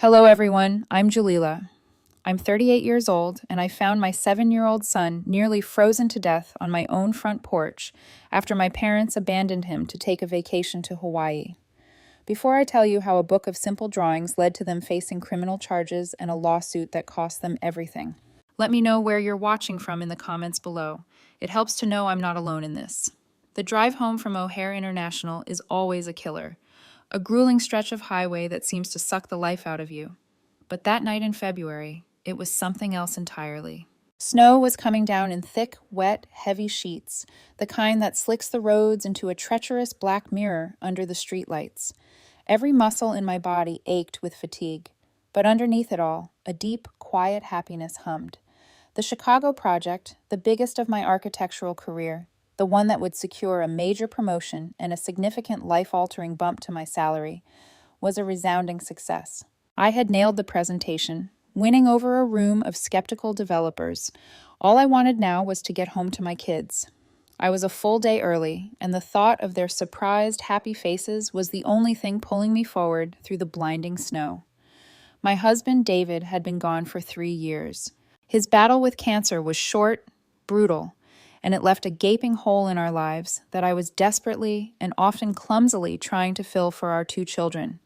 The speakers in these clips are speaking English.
Hello, everyone. I'm Jalila. I'm 38 years old, and I found my 7-year-old son nearly frozen to death on my own front porch after my parents abandoned him to take a vacation to Hawaii. Before I tell you how a book of simple drawings led to them facing criminal charges and a lawsuit that cost them everything, let me know where you're watching from in the comments below. It helps to know I'm not alone in this. The drive home from O'Hare International is always a killer, a grueling stretch of highway that seems to suck the life out of you. But that night in February, it was something else entirely. Snow was coming down in thick, wet, heavy sheets, the kind that slicks the roads into a treacherous black mirror under the streetlights. Every muscle in my body ached with fatigue, but underneath it all, a deep, quiet happiness hummed. The Chicago project, the biggest of my architectural career, the one that would secure a major promotion and a significant life-altering bump to my salary, was a resounding success. I had nailed the presentation, winning over a room of skeptical developers. All I wanted now was to get home to my kids. I was a full day early, and the thought of their surprised, happy faces was the only thing pulling me forward through the blinding snow. My husband, David, had been gone for 3 years. His battle with cancer was short, brutal, and it left a gaping hole in our lives that I was desperately and often clumsily trying to fill for our 2 children,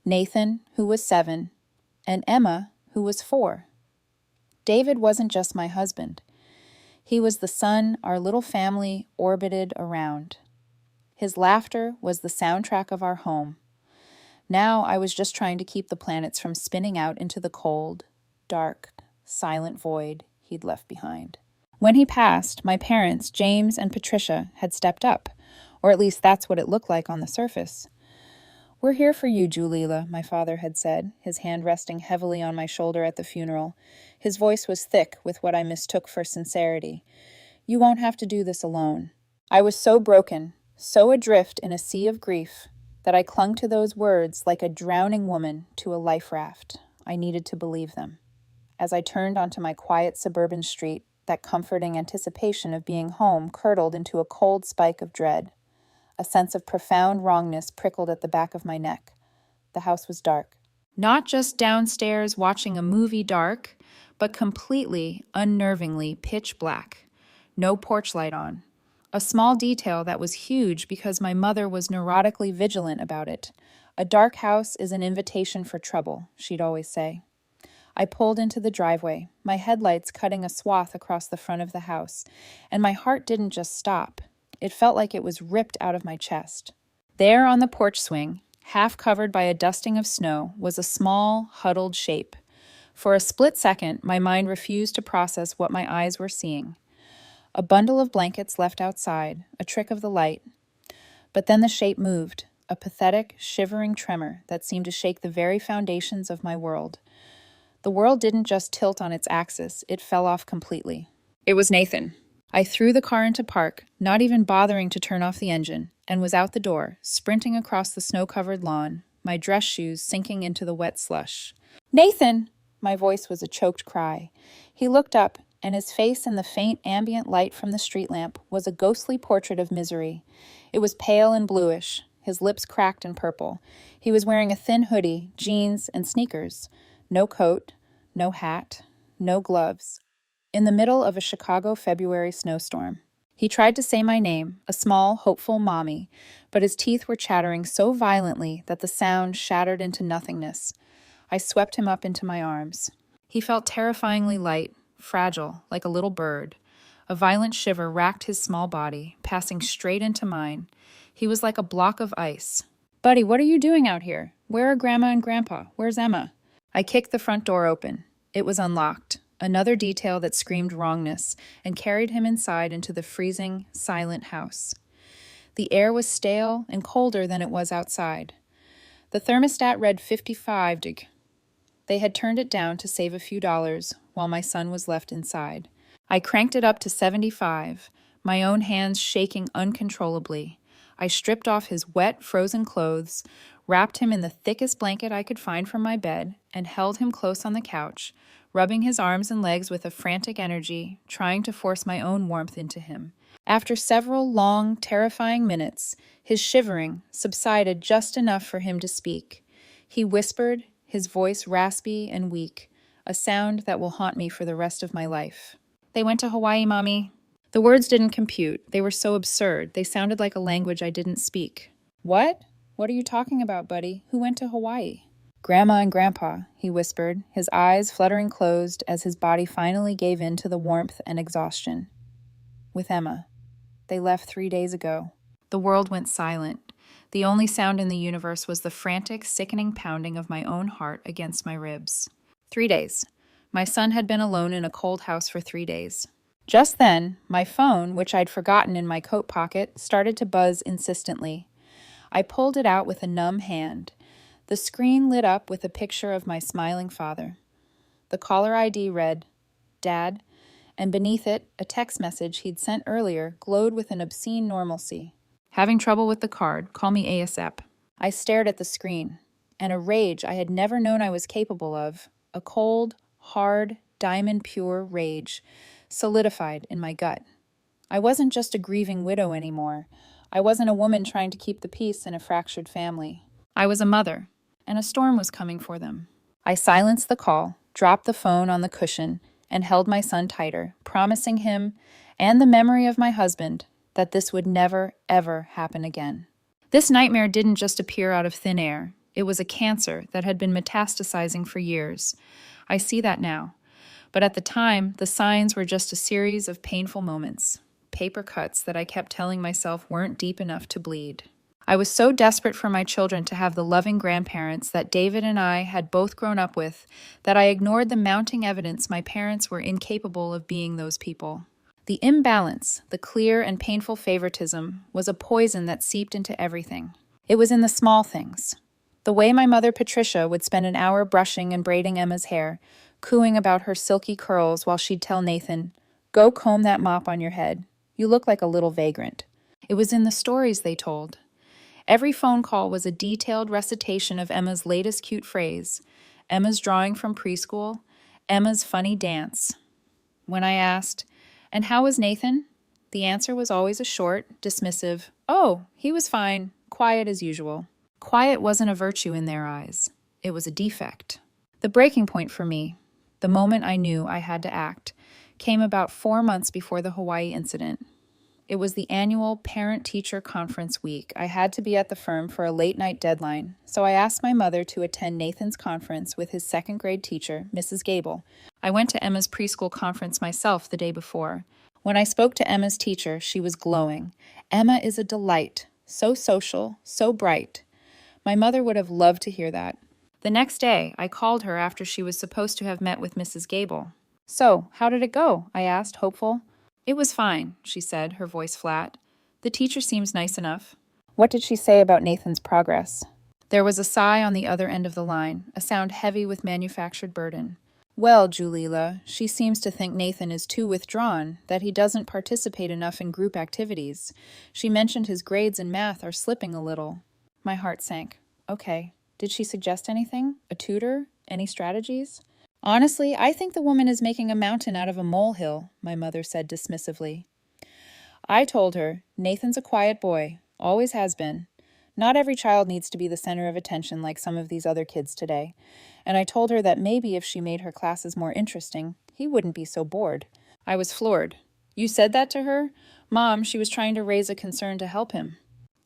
Nathan, who was 7, and Emma, who was 4. David wasn't just my husband. He was the sun our little family orbited around. His laughter was the soundtrack of our home. Now I was just trying to keep the planets from spinning out into the cold, dark, silent void he'd left behind. When he passed, my parents, James and Patricia, had stepped up, or at least that's what it looked like on the surface. "We're here for you, Julila," my father had said, his hand resting heavily on my shoulder at the funeral. His voice was thick with what I mistook for sincerity. "You won't have to do this alone." I was so broken, so adrift in a sea of grief, that I clung to those words like a drowning woman to a life raft. I needed to believe them. As I turned onto my quiet suburban street, that comforting anticipation of being home curdled into a cold spike of dread. A sense of profound wrongness prickled at the back of my neck. The house was dark. Not just downstairs watching a movie dark, but completely, unnervingly pitch black. No porch light on. A small detail that was huge because my mother was neurotically vigilant about it. "A dark house is an invitation for trouble," she'd always say. I pulled into the driveway, my headlights cutting a swath across the front of the house, and my heart didn't just stop. It felt like it was ripped out of my chest. There on the porch swing, half covered by a dusting of snow, was a small, huddled shape. For a split second, my mind refused to process what my eyes were seeing. A bundle of blankets left outside, a trick of the light. But then the shape moved, a pathetic, shivering tremor that seemed to shake the very foundations of my world. The world didn't just tilt on its axis, it fell off completely. It was Nathan. I threw the car into park, not even bothering to turn off the engine, and was out the door, sprinting across the snow-covered lawn, my dress shoes sinking into the wet slush. "Nathan!" My voice was a choked cry. He looked up, and his face in the faint ambient light from the street lamp was a ghostly portrait of misery. It was pale and bluish, his lips cracked and purple. He was wearing a thin hoodie, jeans, and sneakers. No coat, no hat, no gloves. In the middle of a Chicago February snowstorm. He tried to say my name, a small, hopeful mommy, but his teeth were chattering so violently that the sound shattered into nothingness. I swept him up into my arms. He felt terrifyingly light, fragile, like a little bird. A violent shiver racked his small body, passing straight into mine. He was like a block of ice. "Buddy, what are you doing out here? Where are Grandma and Grandpa? Where's Emma?" I kicked the front door open. It was unlocked, another detail that screamed wrongness, and carried him inside into the freezing, silent house. The air was stale and colder than it was outside. The thermostat read 55 deg. They had turned it down to save a few dollars while my son was left inside. I cranked it up to 75, my own hands shaking uncontrollably. I stripped off his wet, frozen clothes, wrapped him in the thickest blanket I could find from my bed, and held him close on the couch, rubbing his arms and legs with a frantic energy, trying to force my own warmth into him. After several long, terrifying minutes, his shivering subsided just enough for him to speak. He whispered, his voice raspy and weak, a sound that will haunt me for the rest of my life. They went to Hawaii, Mommy. The words didn't compute. They were so absurd. They sounded like a language I didn't speak. What? What are you talking about, buddy? Who went to Hawaii? Grandma and Grandpa, he whispered, his eyes fluttering closed as his body finally gave in to the warmth and exhaustion. With Emma. They left 3 days ago. The world went silent. The only sound in the universe was the frantic, sickening pounding of my own heart against my ribs. 3 days. My son had been alone in a cold house for 3 days. Just then, my phone, which I'd forgotten in my coat pocket, started to buzz insistently. I pulled it out with a numb hand. The screen lit up with a picture of my smiling father. The caller ID read, Dad, and beneath it, a text message he'd sent earlier glowed with an obscene normalcy. Having trouble with the card, call me ASAP. I stared at the screen, and a rage I had never known I was capable of, a cold, hard, diamond-pure rage, solidified in my gut. I wasn't just a grieving widow anymore. I wasn't a woman trying to keep the peace in a fractured family. I was a mother, and a storm was coming for them. I silenced the call, dropped the phone on the cushion, and held my son tighter, promising him, and the memory of my husband, that this would never, ever happen again. This nightmare didn't just appear out of thin air. It was a cancer that had been metastasizing for years. I see that now. But at the time, the signs were just a series of painful moments, paper cuts that I kept telling myself weren't deep enough to bleed. I was so desperate for my children to have the loving grandparents that David and I had both grown up with that I ignored the mounting evidence my parents were incapable of being those people. The imbalance, the clear and painful favoritism, was a poison that seeped into everything. It was in the small things. The way my mother Patricia would spend an hour brushing and braiding Emma's hair, cooing about her silky curls while she'd tell Nathan, "Go comb that mop on your head. You look like a little vagrant." It was in the stories they told. Every phone call was a detailed recitation of Emma's latest cute phrase, Emma's drawing from preschool, Emma's funny dance. When I asked, "And how was Nathan?" the answer was always a short, dismissive, "Oh, he was fine, quiet as usual." Quiet wasn't a virtue in their eyes. It was a defect. The breaking point for me, the moment I knew I had to act, came about 4 months before the Hawaii incident. It was the annual parent-teacher conference week. I had to be at the firm for a late-night deadline, so I asked my mother to attend Nathan's conference with his second-grade teacher, Mrs. Gable. I went to Emma's preschool conference myself the day before. When I spoke to Emma's teacher, she was glowing. Emma is a delight, so social, so bright. My mother would have loved to hear that. The next day, I called her after she was supposed to have met with Mrs. Gable. "So, how did it go?" I asked, hopeful. "It was fine," she said, her voice flat. "The teacher seems nice enough." "What did she say about Nathan's progress?" There was a sigh on the other end of the line, a sound heavy with manufactured burden. "Well, Julila, she seems to think Nathan is too withdrawn, that he doesn't participate enough in group activities. She mentioned his grades in math are slipping a little." My heart sank. Okay. Did she suggest anything? A tutor? Any strategies? "Honestly, I think the woman is making a mountain out of a molehill," my mother said dismissively. I told her, "Nathan's a quiet boy, always has been. Not every child needs to be the center of attention like some of these other kids today." And I told her that maybe if she made her classes more interesting, he wouldn't be so bored. I was floored. "You said that to her?" "Mom, she was trying to raise a concern to help him."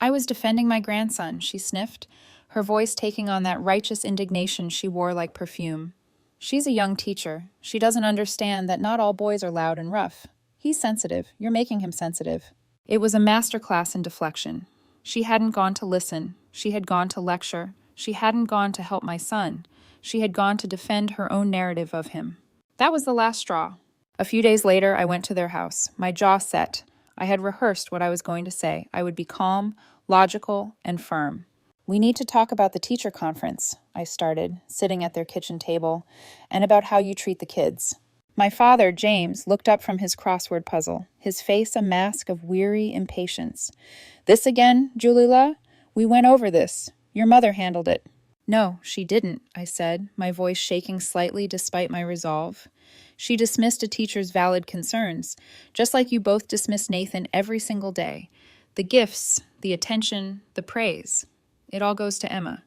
"I was defending my grandson," she sniffed, her voice taking on that righteous indignation she wore like perfume. "She's a young teacher. She doesn't understand that not all boys are loud and rough. He's sensitive. You're making him sensitive." It was a masterclass in deflection. She hadn't gone to listen. She had gone to lecture. She hadn't gone to help my son. She had gone to defend her own narrative of him. That was the last straw. A few days later, I went to their house, my jaw set. I had rehearsed what I was going to say. I would be calm, logical, and firm. "We need to talk about the teacher conference," I started, sitting at their kitchen table, "and about how you treat the kids." My father, James, looked up from his crossword puzzle, his face a mask of weary impatience. "This again, Julila? We went over this. Your mother handled it." "No, she didn't," I said, my voice shaking slightly despite my resolve. "She dismissed a teacher's valid concerns, just like you both dismiss Nathan every single day. The gifts, the attention, the praise. It all goes to Emma.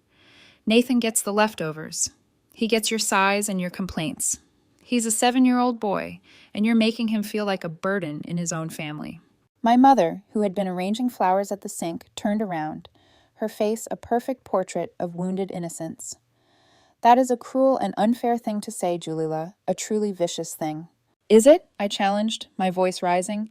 Nathan gets the leftovers. He gets your sighs and your complaints. He's a 7-year-old boy, and you're making him feel like a burden in his own family." My mother, who had been arranging flowers at the sink, turned around, her face a perfect portrait of wounded innocence. "That is a cruel and unfair thing to say, Julila, a truly vicious thing." "Is it?" I challenged, my voice rising.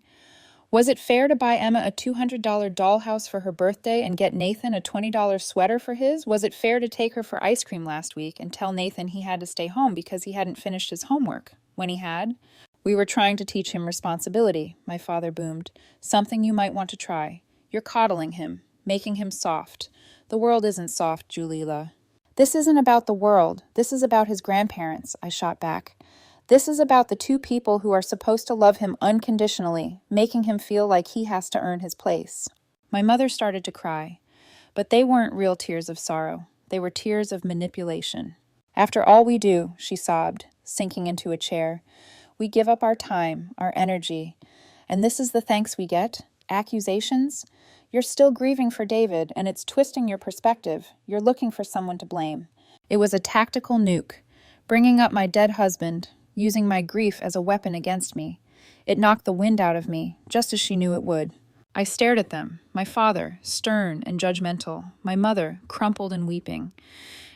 "Was it fair to buy Emma a $200 dollhouse for her birthday and get Nathan a $20 sweater for his? Was it fair to take her for ice cream last week and tell Nathan he had to stay home because he hadn't finished his homework, when he had?" "We were trying to teach him responsibility," my father boomed. "Something you might want to try. You're coddling him, making him soft. The world isn't soft, Julila." "This isn't about the world. This is about his grandparents," I shot back. "This is about the two people who are supposed to love him unconditionally, making him feel like he has to earn his place." My mother started to cry, but they weren't real tears of sorrow. They were tears of manipulation. "After all we do," she sobbed, sinking into a chair, "we give up our time, our energy. And this is the thanks we get? Accusations? You're still grieving for David, and it's twisting your perspective. You're looking for someone to blame." It was a tactical nuke, bringing up my dead husband, using my grief as a weapon against me. It knocked the wind out of me, just as she knew it would. I stared at them, my father, stern and judgmental, my mother, crumpled and weeping,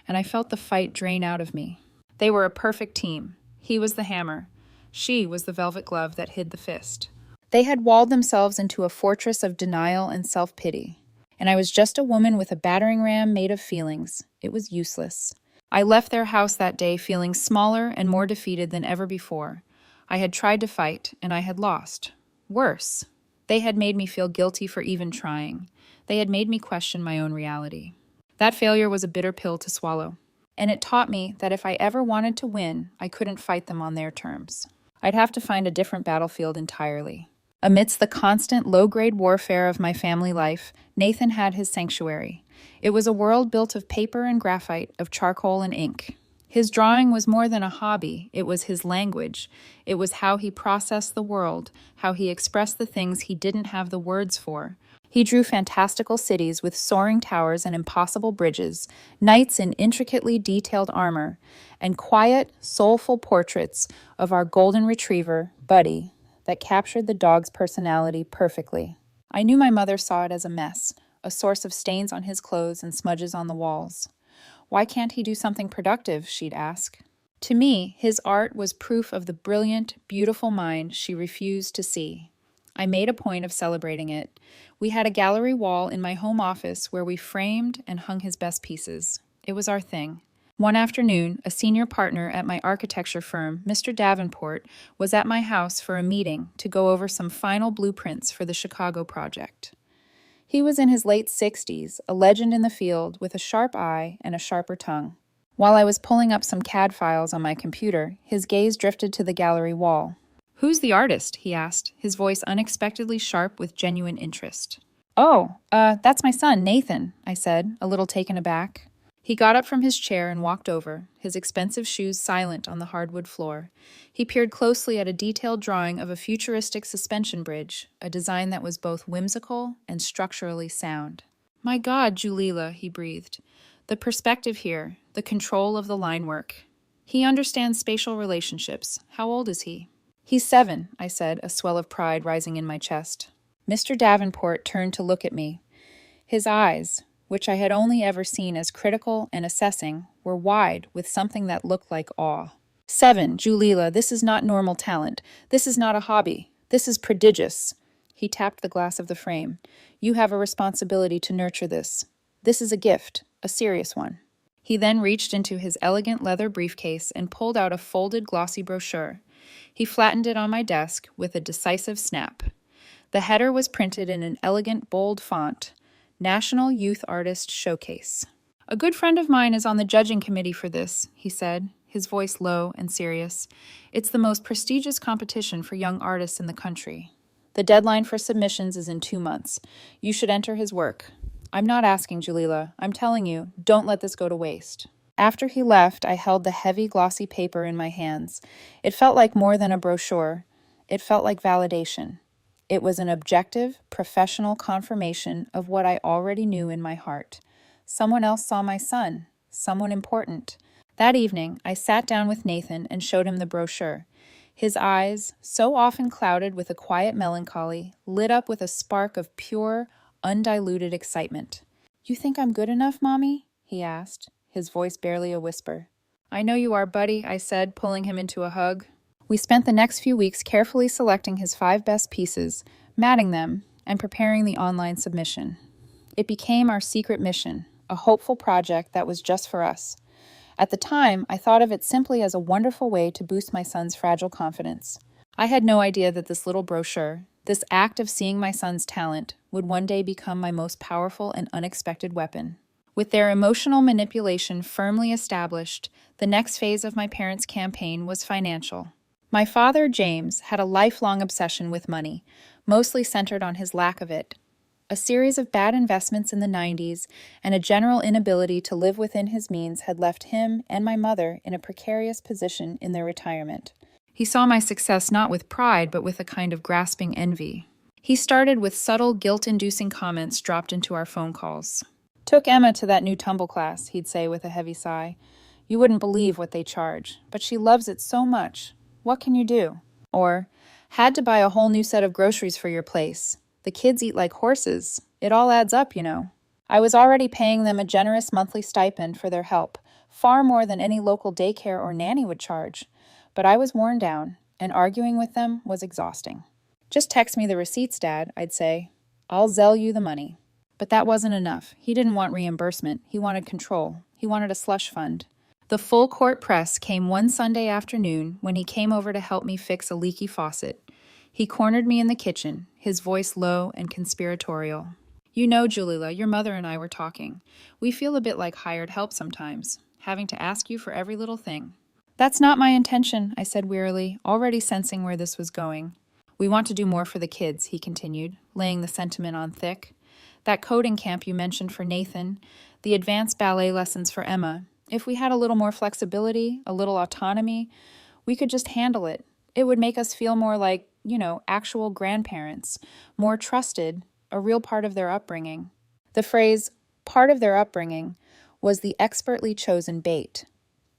and I felt the fight drain out of me. They were a perfect team. He was the hammer. She was the velvet glove that hid the fist. They had walled themselves into a fortress of denial and self-pity, and I was just a woman with a battering ram made of feelings. It was useless. I left their house that day feeling smaller and more defeated than ever before. I had tried to fight, and I had lost. Worse, they had made me feel guilty for even trying. They had made me question my own reality. That failure was a bitter pill to swallow, and it taught me that if I ever wanted to win, I couldn't fight them on their terms. I'd have to find a different battlefield entirely. Amidst the constant low-grade warfare of my family life, Nathan had his sanctuary. It was a world built of paper and graphite, of charcoal and ink. His drawing was more than a hobby. It was his language. It was how he processed the world, how he expressed the things he didn't have the words for. He drew fantastical cities with soaring towers and impossible bridges, knights in intricately detailed armor, and quiet, soulful portraits of our golden retriever, Buddy, that captured the dog's personality perfectly. I knew my mother saw it as a mess, a source of stains on his clothes and smudges on the walls. "Why can't he do something productive?" she'd ask. To me, his art was proof of the brilliant, beautiful mind she refused to see. I made a point of celebrating it. We had a gallery wall in my home office where we framed and hung his best pieces. It was our thing. One afternoon, a senior partner at my architecture firm, Mr. Davenport, was at my house for a meeting to go over some final blueprints for the Chicago project. He was in his late 60s, a legend in the field with a sharp eye and a sharper tongue. While I was pulling up some CAD files on my computer, his gaze drifted to the gallery wall. "Who's the artist?" he asked, his voice unexpectedly sharp with genuine interest. "Oh, that's my son, Nathan," I said, a little taken aback. He got up from his chair and walked over, his expensive shoes silent on the hardwood floor. He peered closely at a detailed drawing of a futuristic suspension bridge, a design that was both whimsical and structurally sound. "My God, Julila," he breathed. "The perspective here, the control of the line work. He understands spatial relationships. How old is he?" "He's 7, I said, a swell of pride rising in my chest. Mr. Davenport turned to look at me. His eyes, which I had only ever seen as critical and assessing, were wide with something that looked like awe. 7, Julila, this is not normal talent. This is not a hobby. This is prodigious." He tapped the glass of the frame. "You have a responsibility to nurture this. This is a gift, a serious one." He then reached into his elegant leather briefcase and pulled out a folded glossy brochure. He flattened it on my desk with a decisive snap. The header was printed in an elegant, bold font, National Youth Artist Showcase. "A good friend of mine is on the judging committee for this," he said, his voice low and serious. "It's the most prestigious competition for young artists in the country. The deadline for submissions is in 2 months. You should enter his work. I'm not asking, Julila. I'm telling you, don't let this go to waste." After he left, I held the heavy, glossy paper in my hands. It felt like more than a brochure. It felt like validation. It was an objective, professional confirmation of what I already knew in my heart. Someone else saw my son, someone important. That evening, I sat down with Nathan and showed him the brochure. His eyes, so often clouded with a quiet melancholy, lit up with a spark of pure, undiluted excitement. "You think I'm good enough, Mommy?" he asked, his voice barely a whisper. "I know you are, buddy," I said, pulling him into a hug. We spent the next few weeks carefully selecting his 5 best pieces, matting them, and preparing the online submission. It became our secret mission, a hopeful project that was just for us. At the time, I thought of it simply as a wonderful way to boost my son's fragile confidence. I had no idea that this little brochure, this act of seeing my son's talent, would one day become my most powerful and unexpected weapon. With their emotional manipulation firmly established, the next phase of my parents' campaign was financial. My father, James, had a lifelong obsession with money, mostly centered on his lack of it. A series of bad investments in the 90s and a general inability to live within his means had left him and my mother in a precarious position in their retirement. He saw my success not with pride, but with a kind of grasping envy. He started with subtle, guilt-inducing comments dropped into our phone calls. "Took Emma to that new tumble class," he'd say with a heavy sigh. "You wouldn't believe what they charge, but she loves it so much. What can you do?" Or, "Had to buy a whole new set of groceries for your place. The kids eat like horses. It all adds up, you know." I was already paying them a generous monthly stipend for their help, far more than any local daycare or nanny would charge. But I was worn down, and arguing with them was exhausting. "Just text me the receipts, Dad," I'd say. "I'll Zelle you the money." But that wasn't enough. He didn't want reimbursement. He wanted control. He wanted a slush fund. The full court press came one Sunday afternoon when he came over to help me fix a leaky faucet. He cornered me in the kitchen, his voice low and conspiratorial. "You know, Julila, your mother and I were talking. We feel a bit like hired help sometimes, having to ask you for every little thing." "That's not my intention," I said wearily, already sensing where this was going. "We want to do more for the kids," he continued, laying the sentiment on thick. "That coding camp you mentioned for Nathan, the advanced ballet lessons for Emma. If we had a little more flexibility, a little autonomy, we could just handle it. It would make us feel more like, actual grandparents, more trusted, a real part of their upbringing." The phrase, "part of their upbringing," was the expertly chosen bait.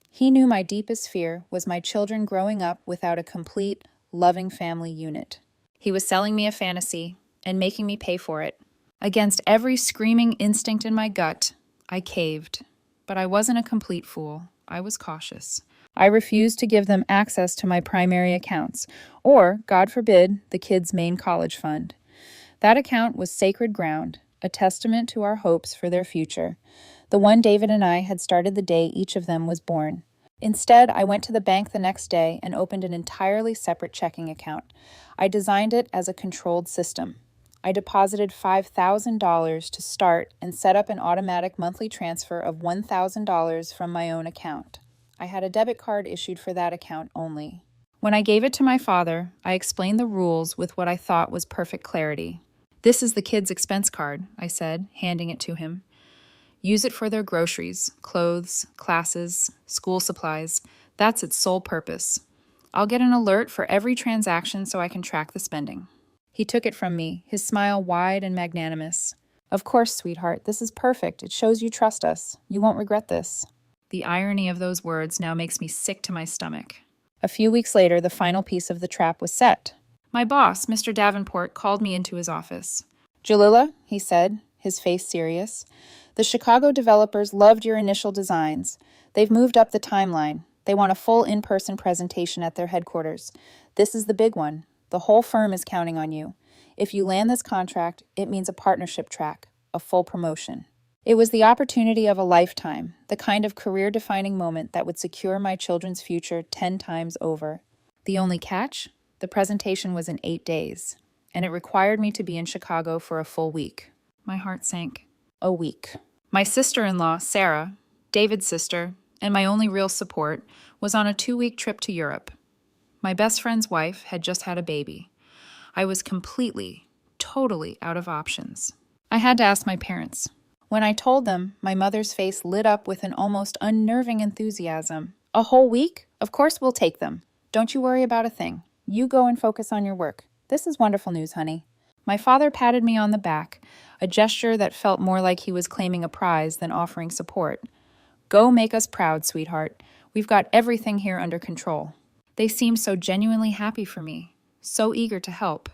He knew my deepest fear was my children growing up without a complete, loving family unit. He was selling me a fantasy and making me pay for it. Against every screaming instinct in my gut, I caved. But I wasn't a complete fool. I was cautious. I refused to give them access to my primary accounts, or, God forbid, the kids' main college fund. That account was sacred ground, a testament to our hopes for their future, the one David and I had started the day each of them was born. Instead, I went to the bank the next day and opened an entirely separate checking account. I designed it as a controlled system. I deposited $5,000 to start and set up an automatic monthly transfer of $1,000 from my own account. I had a debit card issued for that account only. When I gave it to my father, I explained the rules with what I thought was perfect clarity. "This is the kids' expense card," I said, handing it to him. "Use it for their groceries, clothes, classes, school supplies. That's its sole purpose. I'll get an alert for every transaction so I can track the spending." He took it from me, his smile wide and magnanimous. "Of course, sweetheart, this is perfect. It shows you trust us. You won't regret this." The irony of those words now makes me sick to my stomach. A few weeks later, the final piece of the trap was set. My boss, Mr. Davenport, called me into his office. "Jalila," he said, his face serious, "the Chicago developers loved your initial designs. They've moved up the timeline. They want a full in-person presentation at their headquarters. This is the big one. The whole firm is counting on you. If you land this contract, it means a partnership track, a full promotion." It was the opportunity of a lifetime, the kind of career-defining moment that would secure my children's future 10 times over. The only catch? The presentation was in 8 days, and it required me to be in Chicago for a full week. My heart sank. A week. My sister-in-law, Sarah, David's sister, and my only real support, was on a 2-week trip to Europe. My best friend's wife had just had a baby. I was completely, totally out of options. I had to ask my parents. When I told them, my mother's face lit up with an almost unnerving enthusiasm. "A whole week? Of course we'll take them. Don't you worry about a thing. You go and focus on your work. This is wonderful news, honey." My father patted me on the back, a gesture that felt more like he was claiming a prize than offering support. Go make us proud, sweetheart. We've got everything here under control. They seemed so genuinely happy for me, so eager to help,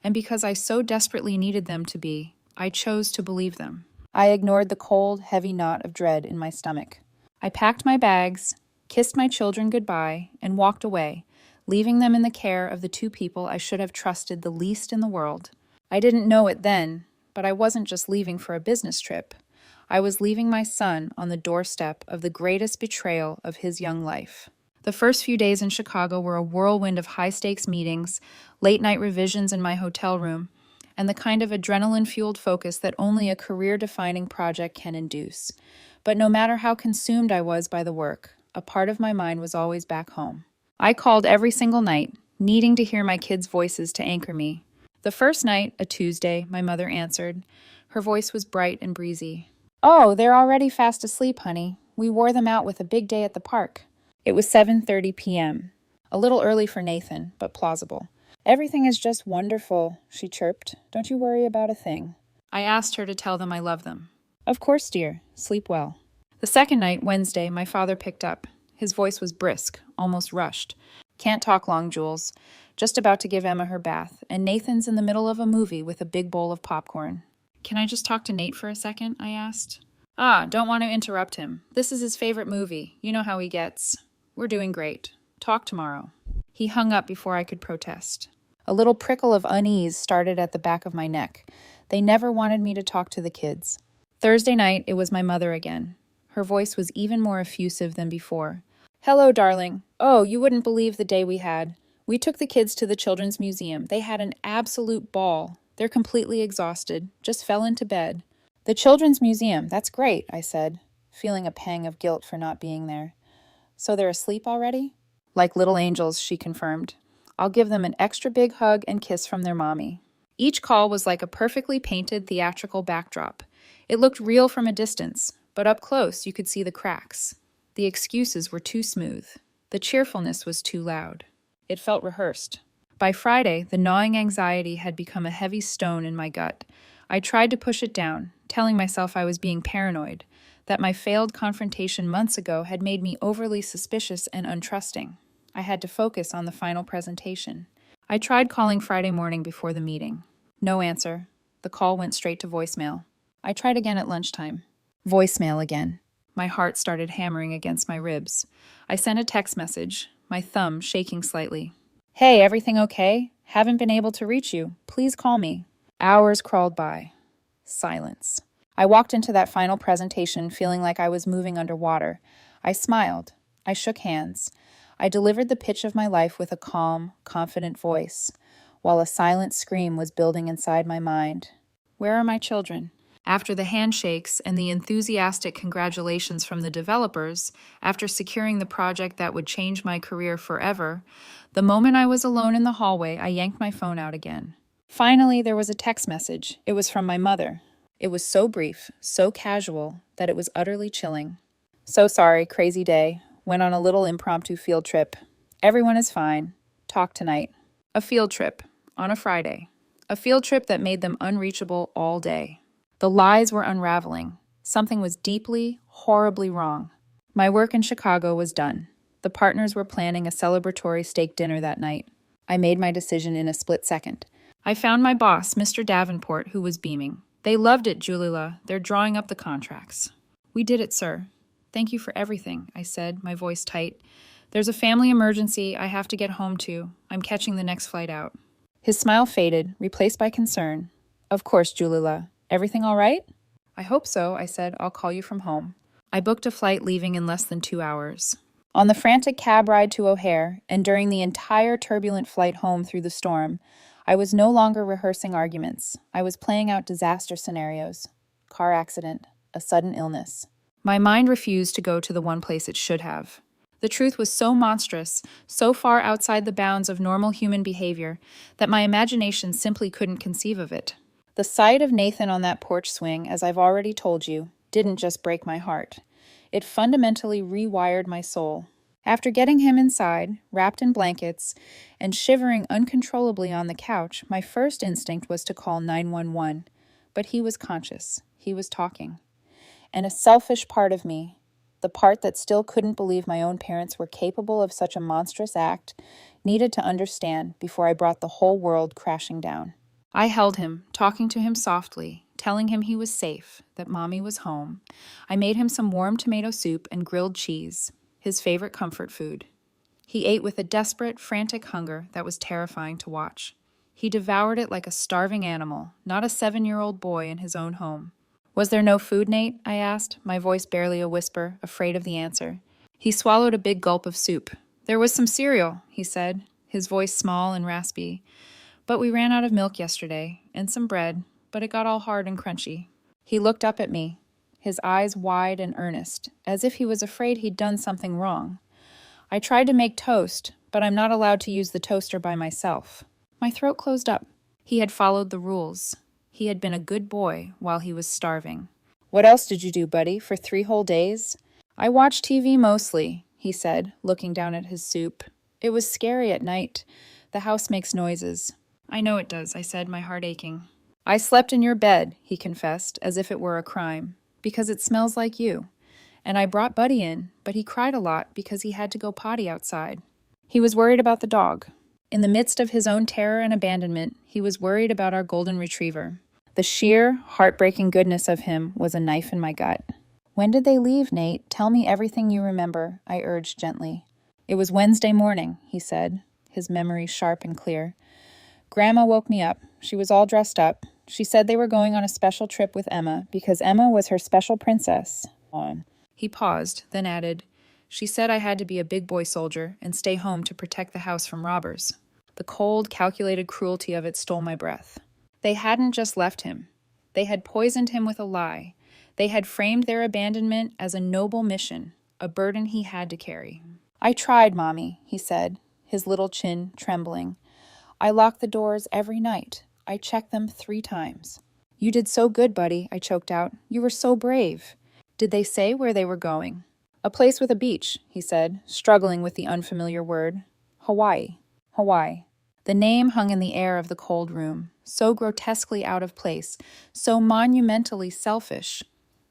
and because I so desperately needed them to be, I chose to believe them. I ignored the cold, heavy knot of dread in my stomach. I packed my bags, kissed my children goodbye, and walked away, leaving them in the care of the two people I should have trusted the least in the world. I didn't know it then, but I wasn't just leaving for a business trip. I was leaving my son on the doorstep of the greatest betrayal of his young life. The first few days in Chicago were a whirlwind of high-stakes meetings, late-night revisions in my hotel room, and the kind of adrenaline-fueled focus that only a career-defining project can induce. But no matter how consumed I was by the work, a part of my mind was always back home. I called every single night, needing to hear my kids' voices to anchor me. The first night, a Tuesday, my mother answered. Her voice was bright and breezy. "Oh, they're already fast asleep, honey. We wore them out with a big day at the park." It was 7:30 p.m. A little early for Nathan, but plausible. "Everything is just wonderful," she chirped. "Don't you worry about a thing." I asked her to tell them I love them. "Of course, dear. Sleep well." The second night, Wednesday, my father picked up. His voice was brisk, almost rushed. "Can't talk long, Jules. Just about to give Emma her bath, and Nathan's in the middle of a movie with a big bowl of popcorn." "Can I just talk to Nate for a second?" I asked. Don't want to interrupt him. This is his favorite movie. You know how he gets." "We're doing great. Talk tomorrow." He hung up before I could protest. A little prickle of unease started at the back of my neck. They never wanted me to talk to the kids. Thursday night, it was my mother again. Her voice was even more effusive than before. "Hello, darling. Oh, you wouldn't believe the day we had. We took the kids to the Children's Museum. They had an absolute ball. They're completely exhausted. Just fell into bed." "The Children's Museum, that's great," I said, feeling a pang of guilt for not being there. "So they're asleep already?" "Like little angels," she confirmed. "I'll give them an extra big hug and kiss from their mommy." Each call was like a perfectly painted theatrical backdrop. It looked real from a distance, but up close you could see the cracks. The excuses were too smooth. The cheerfulness was too loud. It felt rehearsed. By Friday, the gnawing anxiety had become a heavy stone in my gut. I tried to push it down, telling myself I was being paranoid, that my failed confrontation months ago had made me overly suspicious and untrusting. I had to focus on the final presentation. I tried calling Friday morning before the meeting. No answer. The call went straight to voicemail. I tried again at lunchtime. Voicemail again. My heart started hammering against my ribs. I sent a text message, my thumb shaking slightly. "Hey, everything okay? Haven't been able to reach you. Please call me." Hours crawled by. Silence. I walked into that final presentation feeling like I was moving underwater. I smiled. I shook hands. I delivered the pitch of my life with a calm, confident voice, while a silent scream was building inside my mind. Where are my children? After the handshakes and the enthusiastic congratulations from the developers, after securing the project that would change my career forever, the moment I was alone in the hallway, I yanked my phone out again. Finally, there was a text message. It was from my mother. It was so brief, so casual, that it was utterly chilling. "So sorry, crazy day. Went on a little impromptu field trip. Everyone is fine. Talk tonight." A field trip, on a Friday. A field trip that made them unreachable all day. The lies were unraveling. Something was deeply, horribly wrong. My work in Chicago was done. The partners were planning a celebratory steak dinner that night. I made my decision in a split second. I found my boss, Mr. Davenport, who was beaming. "They loved it, Julila. They're drawing up the contracts." "We did it, sir. Thank you for everything," I said, my voice tight. "There's a family emergency I have to get home to. I'm catching the next flight out." His smile faded, replaced by concern. "Of course, Julila. Everything all right?" "I hope so," I said. "I'll call you from home." I booked a flight leaving in less than 2 hours. On the frantic cab ride to O'Hare, and during the entire turbulent flight home through the storm, I was no longer rehearsing arguments. I was playing out disaster scenarios. Car accident, a sudden illness. My mind refused to go to the one place it should have. The truth was so monstrous, so far outside the bounds of normal human behavior, that my imagination simply couldn't conceive of it. The sight of Nathan on that porch swing, as I've already told you, didn't just break my heart. It fundamentally rewired my soul. After getting him inside, wrapped in blankets, and shivering uncontrollably on the couch, my first instinct was to call 911. But he was conscious. He was talking. And a selfish part of me, the part that still couldn't believe my own parents were capable of such a monstrous act, needed to understand before I brought the whole world crashing down. I held him, talking to him softly, telling him he was safe, that Mommy was home. I made him some warm tomato soup and grilled cheese, his favorite comfort food. He ate with a desperate, frantic hunger that was terrifying to watch. He devoured it like a starving animal, not a 7-year-old boy in his own home. Was there no food, Nate? I asked, my voice barely a whisper, afraid of the answer. He swallowed a big gulp of soup. There was some cereal, he said, his voice small and raspy. But we ran out of milk yesterday, and some bread, but it got all hard and crunchy. He looked up at me, his eyes wide and earnest, as if he was afraid he'd done something wrong. I tried to make toast, but I'm not allowed to use the toaster by myself. My throat closed up. He had followed the rules. He had been a good boy while he was starving. What else did you do, buddy, for 3 whole days? I watched TV mostly, he said, looking down at his soup. It was scary at night. The house makes noises. I know it does, I said, my heart aching. I slept in your bed, he confessed, as if it were a crime, because it smells like you. And I brought Buddy in, but he cried a lot because he had to go potty outside. He was worried about the dog. In the midst of his own terror and abandonment, he was worried about our golden retriever. The sheer, heartbreaking goodness of him was a knife in my gut. When did they leave, Nate? Tell me everything you remember, I urged gently. It was Wednesday morning, he said, his memory sharp and clear. Grandma woke me up. She was all dressed up. She said they were going on a special trip with Emma because Emma was her special princess. He paused, then added, She said I had to be a big boy soldier and stay home to protect the house from robbers. The cold, calculated cruelty of it stole my breath. They hadn't just left him. They had poisoned him with a lie. They had framed their abandonment as a noble mission, a burden he had to carry. I tried, Mommy, he said, his little chin trembling. I locked the doors every night. I checked them 3 times. You did so good, buddy, I choked out. You were so brave. Did they say where they were going? A place with a beach, he said, struggling with the unfamiliar word. Hawaii. Hawaii. The name hung in the air of the cold room, so grotesquely out of place, so monumentally selfish,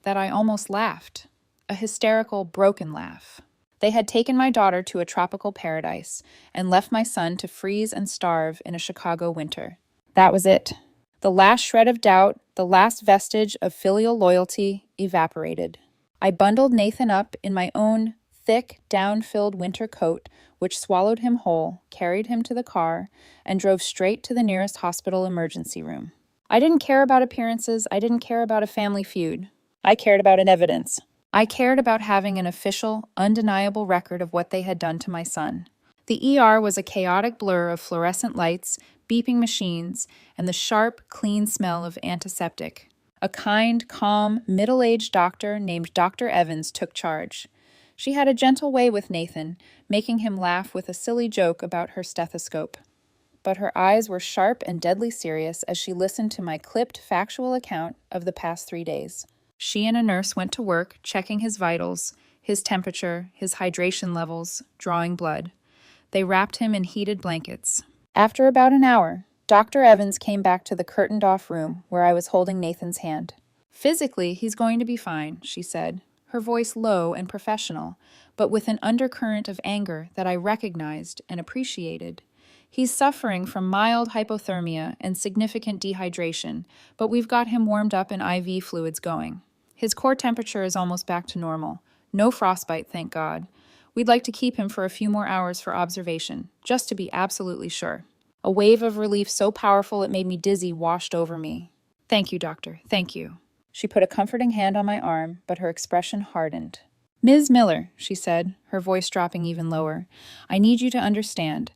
that I almost laughed. A hysterical, broken laugh. They had taken my daughter to a tropical paradise and left my son to freeze and starve in a Chicago winter. That was it. The last shred of doubt, the last vestige of filial loyalty evaporated. I bundled Nathan up in my own thick, down-filled winter coat, which swallowed him whole, carried him to the car, and drove straight to the nearest hospital emergency room. I didn't care about appearances. I didn't care about a family feud. I cared about an evidence. I cared about having an official, undeniable record of what they had done to my son. The ER was a chaotic blur of fluorescent lights, beeping machines, and the sharp, clean smell of antiseptic. A kind, calm, middle-aged doctor named Dr. Evans took charge. She had a gentle way with Nathan, making him laugh with a silly joke about her stethoscope. But her eyes were sharp and deadly serious as she listened to my clipped, factual account of the past 3 days. She and a nurse went to work, checking his vitals, his temperature, his hydration levels, drawing blood. They wrapped him in heated blankets. After about an hour, Dr. Evans came back to the curtained-off room where I was holding Nathan's hand. Physically, he's going to be fine, she said, her voice low and professional, but with an undercurrent of anger that I recognized and appreciated. He's suffering from mild hypothermia and significant dehydration, but we've got him warmed up and IV fluids going. His core temperature is almost back to normal. No frostbite, thank God. We'd like to keep him for a few more hours for observation, just to be absolutely sure. A wave of relief so powerful it made me dizzy washed over me. Thank you, doctor, thank you. She put a comforting hand on my arm, but her expression hardened. Ms. Miller, she said, her voice dropping even lower, I need you to understand.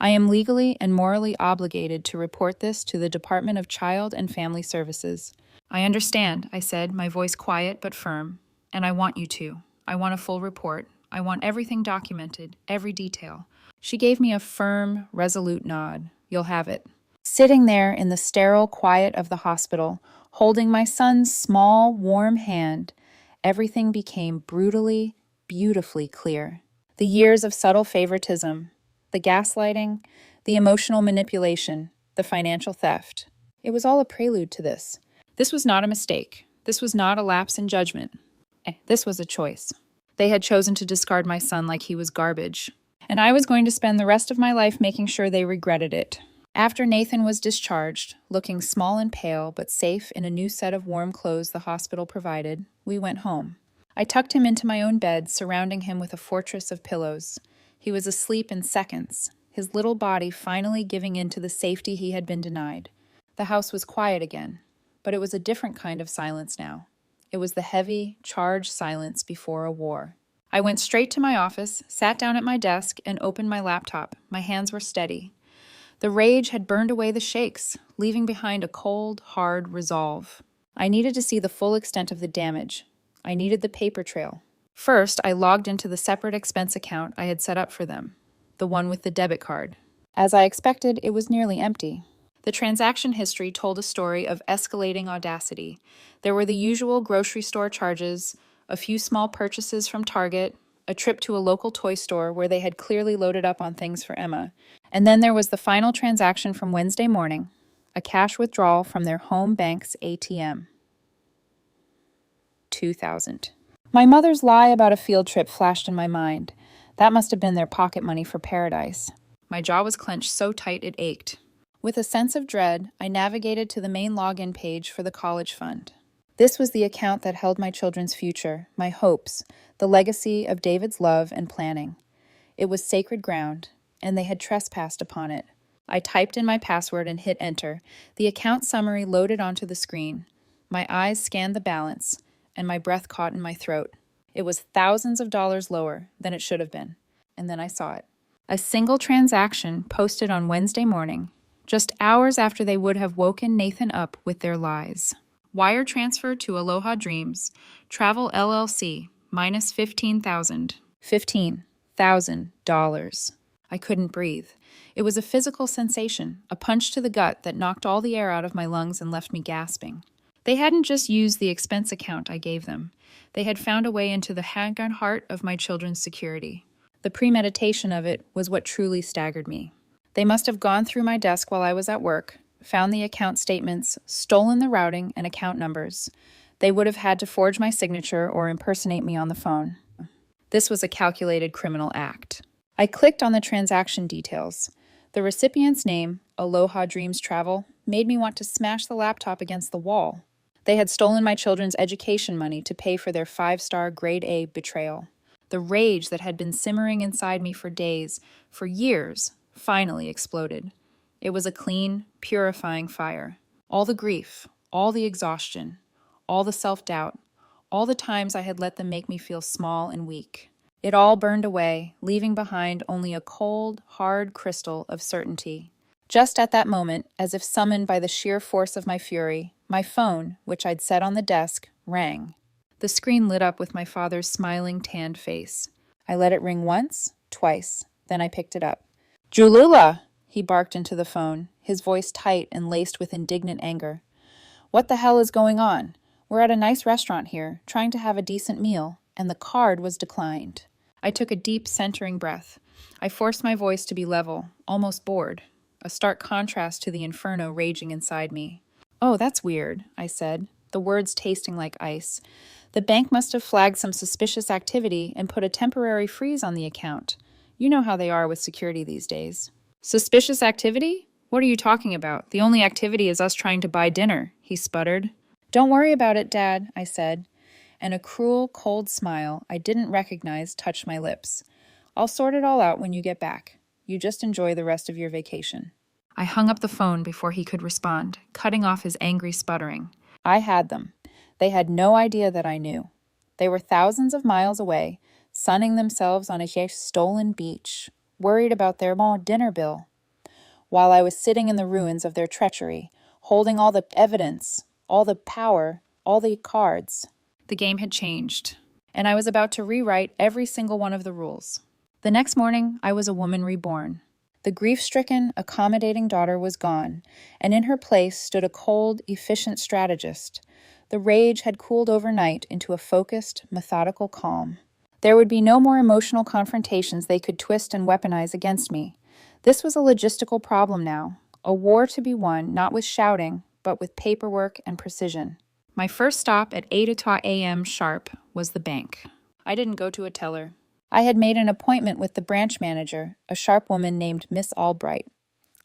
I am legally and morally obligated to report this to the Department of Child and Family Services. I understand, I said, my voice quiet but firm, and I want you to. I want a full report. I want everything documented, every detail. She gave me a firm, resolute nod. You'll have it. Sitting there in the sterile quiet of the hospital, holding my son's small, warm hand, everything became brutally, beautifully clear. The years of subtle favoritism, the gaslighting, the emotional manipulation, the financial theft. It was all a prelude to this. This was not a mistake. This was not a lapse in judgment. This was a choice. They had chosen to discard my son like he was garbage. And I was going to spend the rest of my life making sure they regretted it. After Nathan was discharged, looking small and pale but safe in a new set of warm clothes the hospital provided, we went home. I tucked him into my own bed, surrounding him with a fortress of pillows. He was asleep in seconds, his little body finally giving in to the safety he had been denied. The house was quiet again, but it was a different kind of silence now. It was the heavy, charged silence before a war. I went straight to my office, sat down at my desk, and opened my laptop. My hands were steady. The rage had burned away the shakes, leaving behind a cold, hard resolve. I needed to see the full extent of the damage. I needed the paper trail. First, I logged into the separate expense account I had set up for them, the one with the debit card. As I expected, it was nearly empty. The transaction history told a story of escalating audacity. There were the usual grocery store charges, a few small purchases from Target, a trip to a local toy store where they had clearly loaded up on things for Emma. And then there was the final transaction from Wednesday morning, a cash withdrawal from their home bank's ATM. $2,000. My mother's lie about a field trip flashed in my mind. That must have been their pocket money for paradise. My jaw was clenched so tight it ached. With a sense of dread, I navigated to the main login page for the college fund. This was the account that held my children's future, my hopes, the legacy of David's love and planning. It was sacred ground, and they had trespassed upon it. I typed in my password and hit enter. The account summary loaded onto the screen. My eyes scanned the balance, and my breath caught in my throat. It was thousands of dollars lower than it should have been, and then I saw it. A single transaction posted on Wednesday morning, just hours after they would have woken Nathan up with their lies. Wire transfer to Aloha Dreams, Travel LLC, minus $15,000. $15,000. I couldn't breathe. It was a physical sensation, a punch to the gut that knocked all the air out of my lungs and left me gasping. They hadn't just used the expense account I gave them. They had found a way into the handgun heart of my children's security. The premeditation of it was what truly staggered me. They must have gone through my desk while I was at work, found the account statements, stolen the routing and account numbers. They would have had to forge my signature or impersonate me on the phone. This was a calculated criminal act. I clicked on the transaction details. The recipient's name, Aloha Dreams Travel, made me want to smash the laptop against the wall. They had stolen my children's education money to pay for their 5-star grade A betrayal. The rage that had been simmering inside me for days, for years, finally exploded. It was a clean, purifying fire. All the grief, all the exhaustion, all the self-doubt, all the times I had let them make me feel small and weak. It all burned away, leaving behind only a cold, hard crystal of certainty. Just at that moment, as if summoned by the sheer force of my fury, my phone, which I'd set on the desk, rang. The screen lit up with my father's smiling, tanned face. I let it ring once, twice, then I picked it up. "Julila!" he barked into the phone, his voice tight and laced with indignant anger. "What the hell is going on? We're at a nice restaurant here, trying to have a decent meal, and the card was declined." I took a deep, centering breath. I forced my voice to be level, almost bored, a stark contrast to the inferno raging inside me. "Oh, that's weird," I said, the words tasting like ice. "The bank must have flagged some suspicious activity and put a temporary freeze on the account. You know how they are with security these days." "Suspicious activity? What are you talking about? The only activity is us trying to buy dinner," he sputtered. "Don't worry about it, Dad," I said, and a cruel, cold smile I didn't recognize touched my lips. "I'll sort it all out when you get back. You just enjoy the rest of your vacation." I hung up the phone before he could respond, cutting off his angry sputtering. I had them. They had no idea that I knew. They were thousands of miles away, sunning themselves on a stolen beach, worried about their dinner bill, while I was sitting in the ruins of their treachery, holding all the evidence, all the power, all the cards. The game had changed, and I was about to rewrite every single one of the rules. The next morning, I was a woman reborn. The grief-stricken, accommodating daughter was gone, and in her place stood a cold, efficient strategist. The rage had cooled overnight into a focused, methodical calm. There would be no more emotional confrontations they could twist and weaponize against me. This was a logistical problem now, a war to be won not with shouting, but with paperwork and precision. My first stop at 8 a.m. sharp was the bank. I didn't go to a teller. I had made an appointment with the branch manager, a sharp woman named Miss Albright.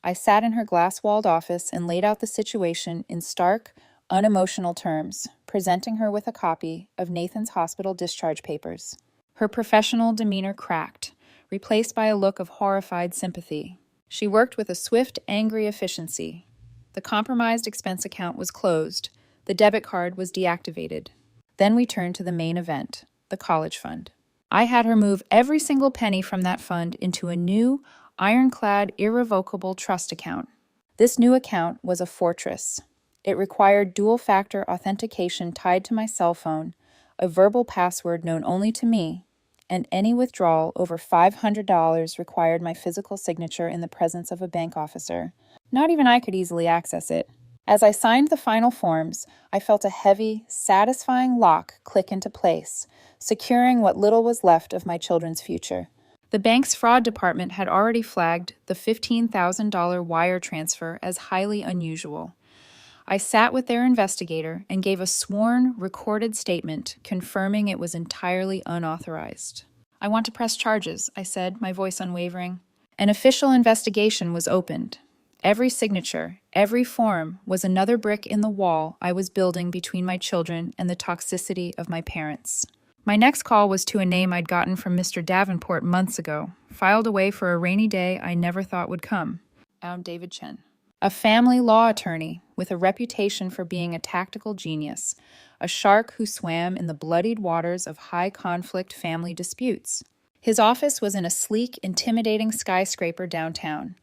I sat in her glass-walled office and laid out the situation in stark, unemotional terms, presenting her with a copy of Nathan's hospital discharge papers. Her professional demeanor cracked, replaced by a look of horrified sympathy. She worked with a swift, angry efficiency. The compromised expense account was closed. The debit card was deactivated. Then we turned to the main event, the college fund. I had her move every single penny from that fund into a new, ironclad, irrevocable trust account. This new account was a fortress. It required dual-factor authentication tied to my cell phone, a verbal password known only to me, and any withdrawal over $500 required my physical signature in the presence of a bank officer. Not even I could easily access it. As I signed the final forms, I felt a heavy, satisfying lock click into place, securing what little was left of my children's future. The bank's fraud department had already flagged the $15,000 wire transfer as highly unusual. I sat with their investigator and gave a sworn, recorded statement confirming it was entirely unauthorized. "I want to press charges," I said, my voice unwavering. An official investigation was opened. Every signature, every form was another brick in the wall I was building between my children and the toxicity of my parents. My next call was to a name I'd gotten from Mr. Davenport months ago, filed away for a rainy day I never thought would come. David Chen. A family law attorney with a reputation for being a tactical genius, a shark who swam in the bloodied waters of high-conflict family disputes. His office was in a sleek, intimidating skyscraper downtown.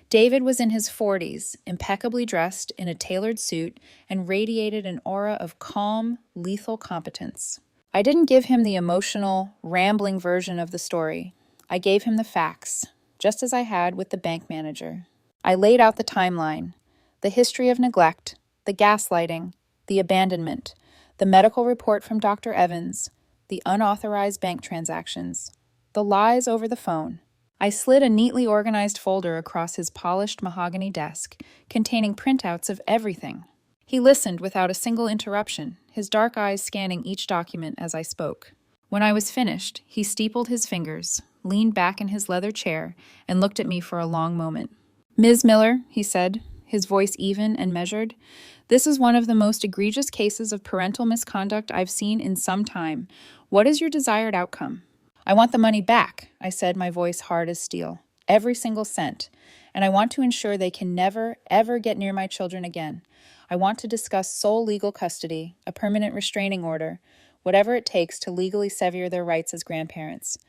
David was in his 40s, impeccably dressed in a tailored suit, and radiated an aura of calm, lethal competence. I didn't give him the emotional, rambling version of the story. I gave him the facts, just as I had with the bank manager. I laid out the timeline, the history of neglect, the gaslighting, the abandonment, the medical report from Dr. Evans, the unauthorized bank transactions, the lies over the phone. I slid a neatly organized folder across his polished mahogany desk, containing printouts of everything. He listened without a single interruption, his dark eyes scanning each document as I spoke. When I was finished, he steepled his fingers, leaned back in his leather chair, and looked at me for a long moment. "Ms. Miller," he said, his voice even and measured, "this is one of the most egregious cases of parental misconduct I've seen in some time. What is your desired outcome?" "I want the money back," I said, my voice hard as steel. "Every single cent. And I want to ensure they can never, ever get near my children again. I want to discuss sole legal custody, a permanent restraining order, whatever it takes to legally sever their rights as grandparents.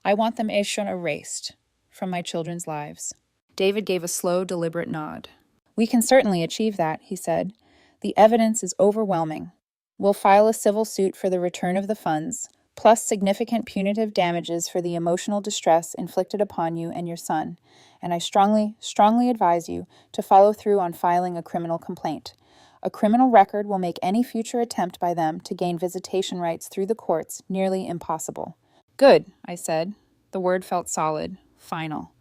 I want them erased from my children's lives." David gave a slow, deliberate nod. "We can certainly achieve that," he said. "The evidence is overwhelming. We'll file a civil suit for the return of the funds, plus significant punitive damages for the emotional distress inflicted upon you and your son, and I strongly, strongly advise you to follow through on filing a criminal complaint. A criminal record will make any future attempt by them to gain visitation rights through the courts nearly impossible." "Good," I said. The word felt solid, final.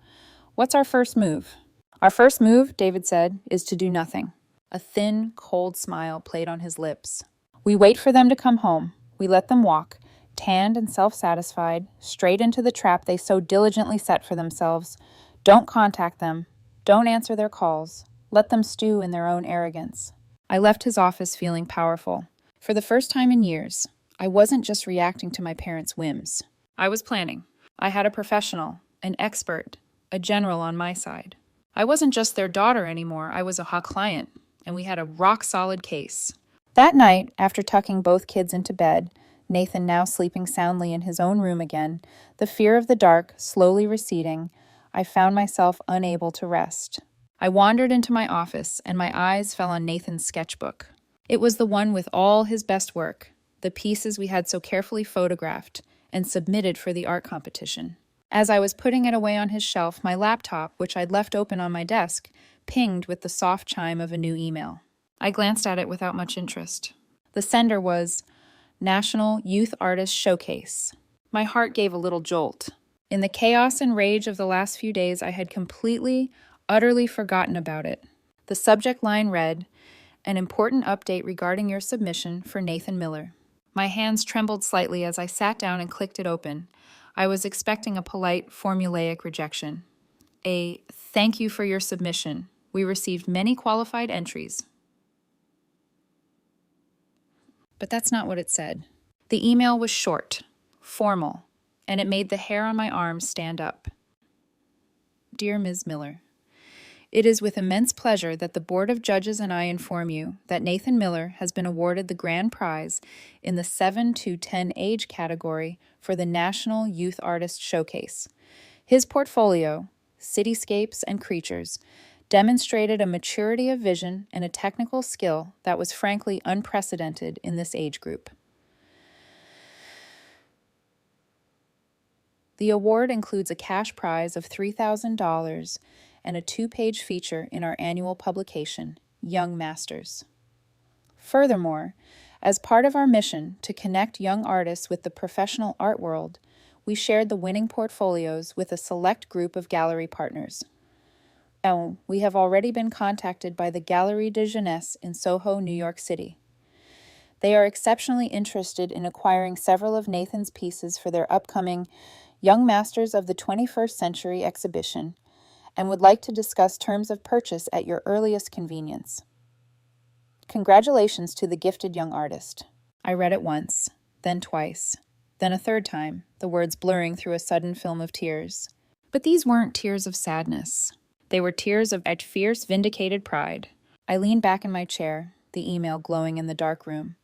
"What's our first move?" "Our first move," David said, "is to do nothing." A thin, cold smile played on his lips. "We wait for them to come home. We let them walk, tanned and self-satisfied, straight into the trap they so diligently set for themselves. Don't contact them. Don't answer their calls. Let them stew in their own arrogance." I left his office feeling powerful. For the first time in years, I wasn't just reacting to my parents' whims. I was planning. I had a professional, an expert, a general on my side. I wasn't just their daughter anymore, I was a hot client, and we had a rock-solid case. That night, after tucking both kids into bed, Nathan now sleeping soundly in his own room again, the fear of the dark slowly receding, I found myself unable to rest. I wandered into my office, and my eyes fell on Nathan's sketchbook. It was the one with all his best work, the pieces we had so carefully photographed and submitted for the art competition. As I was putting it away on his shelf, my laptop, which I'd left open on my desk, pinged with the soft chime of a new email. I glanced at it without much interest. The sender was National Youth Artist Showcase. My heart gave a little jolt. In the chaos and rage of the last few days, I had completely, utterly forgotten about it. The subject line read, "An important update regarding your submission for Nathan Miller." My hands trembled slightly as I sat down and clicked it open. I was expecting a polite, formulaic rejection. A "thank you for your submission. We received many qualified entries." But that's not what it said. The email was short, formal, and it made the hair on my arms stand up. Dear Ms. Miller, it is with immense pleasure that the Board of Judges and I inform you that Nathan Miller has been awarded the grand prize in the 7 to 10 age category for the National Youth Artist Showcase. His portfolio, Cityscapes and Creatures, demonstrated a maturity of vision and a technical skill that was frankly unprecedented in this age group. The award includes a cash prize of $3,000 and a 2-page feature in our annual publication, Young Masters. Furthermore, as part of our mission to connect young artists with the professional art world, we shared the winning portfolios with a select group of gallery partners. And we have already been contacted by the Galerie de Jeunesse in Soho, New York City. They are exceptionally interested in acquiring several of Nathan's pieces for their upcoming Young Masters of the 21st Century exhibition and would like to discuss terms of purchase at your earliest convenience. Congratulations to the gifted young artist. I read it once, then twice, then a third time, the words blurring through a sudden film of tears. But these weren't tears of sadness. They were tears of fierce, vindicated pride. I leaned back in my chair, the email glowing in the dark room.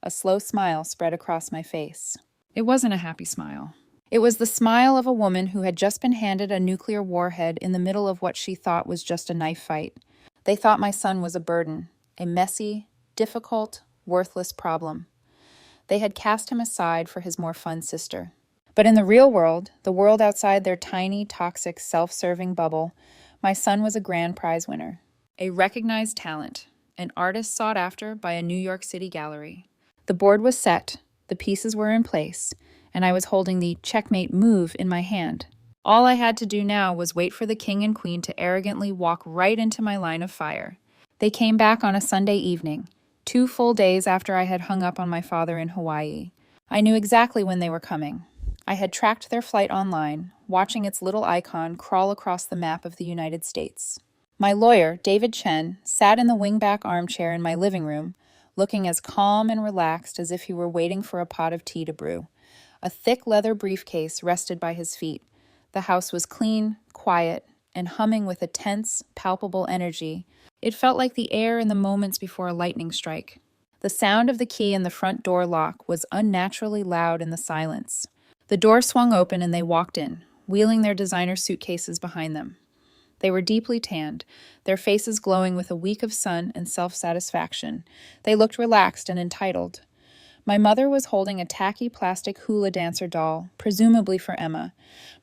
A slow smile spread across my face. It wasn't a happy smile. It was the smile of a woman who had just been handed a nuclear warhead in the middle of what she thought was just a knife fight. They thought my son was a burden, a messy, difficult, worthless problem. They had cast him aside for his more fun sister. But in the real world, the world outside their tiny, toxic, self-serving bubble, my son was a grand prize winner, a recognized talent, an artist sought after by a New York City gallery. The board was set, the pieces were in place, and I was holding the checkmate move in my hand. All I had to do now was wait for the king and queen to arrogantly walk right into my line of fire. They came back on a Sunday evening, 2 full days after I had hung up on my father in Hawaii. I knew exactly when they were coming. I had tracked their flight online, watching its little icon crawl across the map of the United States. My lawyer, David Chen, sat in the wingback armchair in my living room, looking as calm and relaxed as if he were waiting for a pot of tea to brew. A thick leather briefcase rested by his feet. The house was clean, quiet, and humming with a tense, palpable energy. It felt like the air in the moments before a lightning strike. The sound of the key in the front door lock was unnaturally loud in the silence. The door swung open and they walked in, wheeling their designer suitcases behind them. They were deeply tanned, their faces glowing with a week of sun and self-satisfaction. They looked relaxed and entitled. My mother was holding a tacky plastic hula dancer doll, presumably for Emma.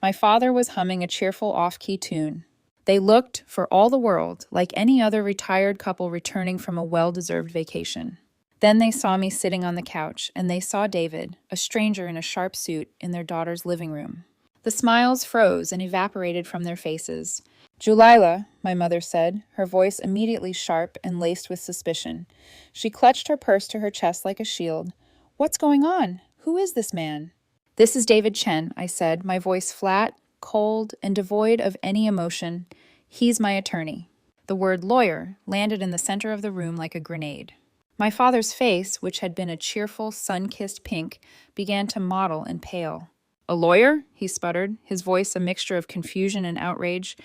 My father was humming a cheerful off-key tune. They looked, for all the world, like any other retired couple returning from a well-deserved vacation. Then they saw me sitting on the couch, and they saw David, a stranger in a sharp suit, in their daughter's living room. The smiles froze and evaporated from their faces. "Julila," my mother said, her voice immediately sharp and laced with suspicion. She clutched her purse to her chest like a shield. "What's going on? Who is this man?" "This is David Chen," I said, my voice flat, cold, and devoid of any emotion. "He's my attorney." The word lawyer landed in the center of the room like a grenade. My father's face, which had been a cheerful, sun-kissed pink, began to mottle and pale. "A lawyer?" he sputtered, his voice a mixture of confusion and outrage.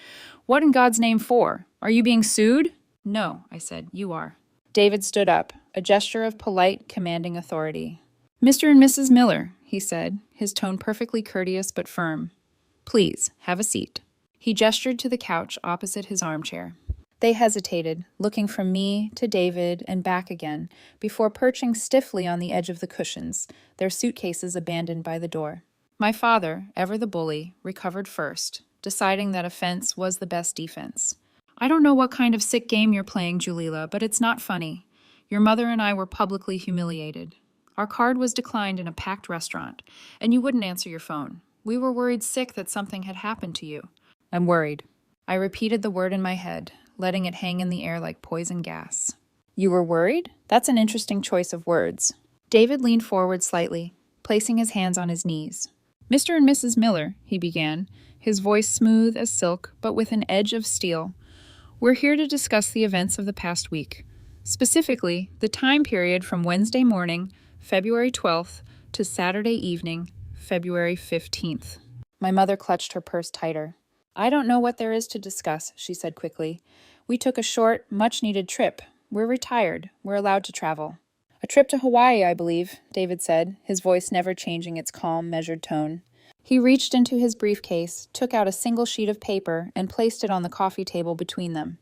"What in God's name for? Are you being sued?" "No," I said, "you are." David stood up, a gesture of polite, commanding authority. "Mr. and Mrs. Miller," he said, his tone perfectly courteous but firm. "Please, have a seat." He gestured to the couch opposite his armchair. They hesitated, looking from me to David and back again, before perching stiffly on the edge of the cushions, their suitcases abandoned by the door. My father, ever the bully, recovered first, deciding that offense was the best defense. "I don't know what kind of sick game you're playing, Julila, but it's not funny. Your mother and I were publicly humiliated. Our card was declined in a packed restaurant, and you wouldn't answer your phone. We were worried sick that something had happened to you." "I'm worried." I repeated the word in my head, letting it hang in the air like poison gas. "You were worried? That's an interesting choice of words." David leaned forward slightly, placing his hands on his knees. "Mr. and Mrs. Miller," he began, his voice smooth as silk but with an edge of steel. "We're here to discuss the events of the past week. Specifically, the time period from Wednesday morning, February 12th, to Saturday evening, February 15th. My mother clutched her purse tighter. "I don't know what there is to discuss," she said quickly. "We took a short, much-needed trip. We're retired. We're allowed to travel." "A trip to Hawaii, I believe," David said, his voice never changing its calm, measured tone. He reached into his briefcase, took out a single sheet of paper, and placed it on the coffee table between them.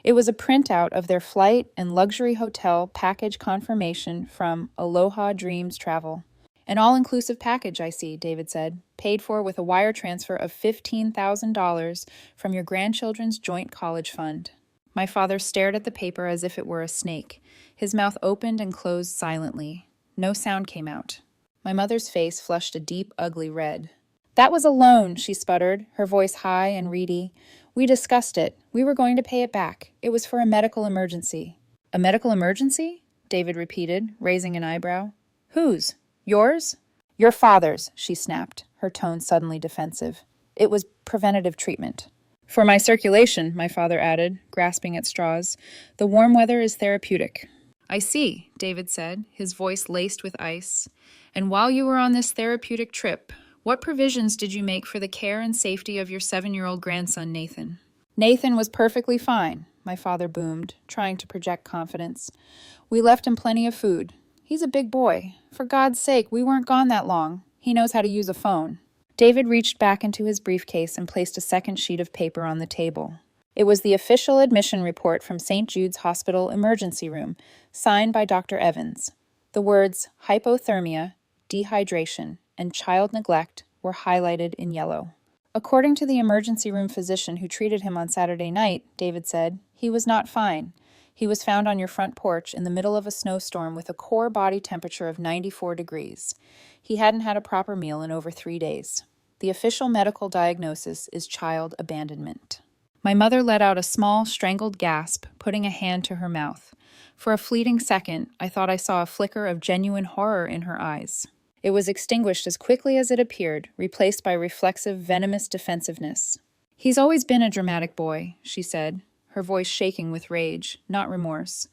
It was a printout of their flight and luxury hotel package confirmation from Aloha Dreams Travel. "An all-inclusive package, I see," David said, "paid for with a wire transfer of $15,000 from your grandchildren's joint college fund." My father stared at the paper as if it were a snake. His mouth opened and closed silently. No sound came out. My mother's face flushed a deep, ugly red. "That was a loan," she sputtered, her voice high and reedy. "We discussed it. We were going to pay it back. It was for a medical emergency." "A medical emergency?" David repeated, raising an eyebrow. "Whose? Yours?" "Your father's," she snapped, her tone suddenly defensive. "It was preventative treatment." "For my circulation," my father added, grasping at straws. "The warm weather is therapeutic." "I see," David said, his voice laced with ice. "And while you were on this therapeutic trip, what provisions did you make for the care and safety of your 7-year-old grandson, Nathan?" "Nathan was perfectly fine," my father boomed, trying to project confidence. "We left him plenty of food. He's a big boy. For God's sake, we weren't gone that long. He knows how to use a phone." David reached back into his briefcase and placed a second sheet of paper on the table. It was the official admission report from St. Jude's Hospital Emergency Room, signed by Dr. Evans. The words hypothermia, dehydration, and child neglect were highlighted in yellow. "According to the emergency room physician who treated him on Saturday night," David said, "he was not fine. He was found on your front porch in the middle of a snowstorm with a core body temperature of 94 degrees. He hadn't had a proper meal in over 3 days. The official medical diagnosis is child abandonment." My mother let out a small, strangled gasp, putting a hand to her mouth. For a fleeting second, I thought I saw a flicker of genuine horror in her eyes. It was extinguished as quickly as it appeared, replaced by reflexive, venomous defensiveness. "He's always been a dramatic boy," she said, her voice shaking with rage, not remorse.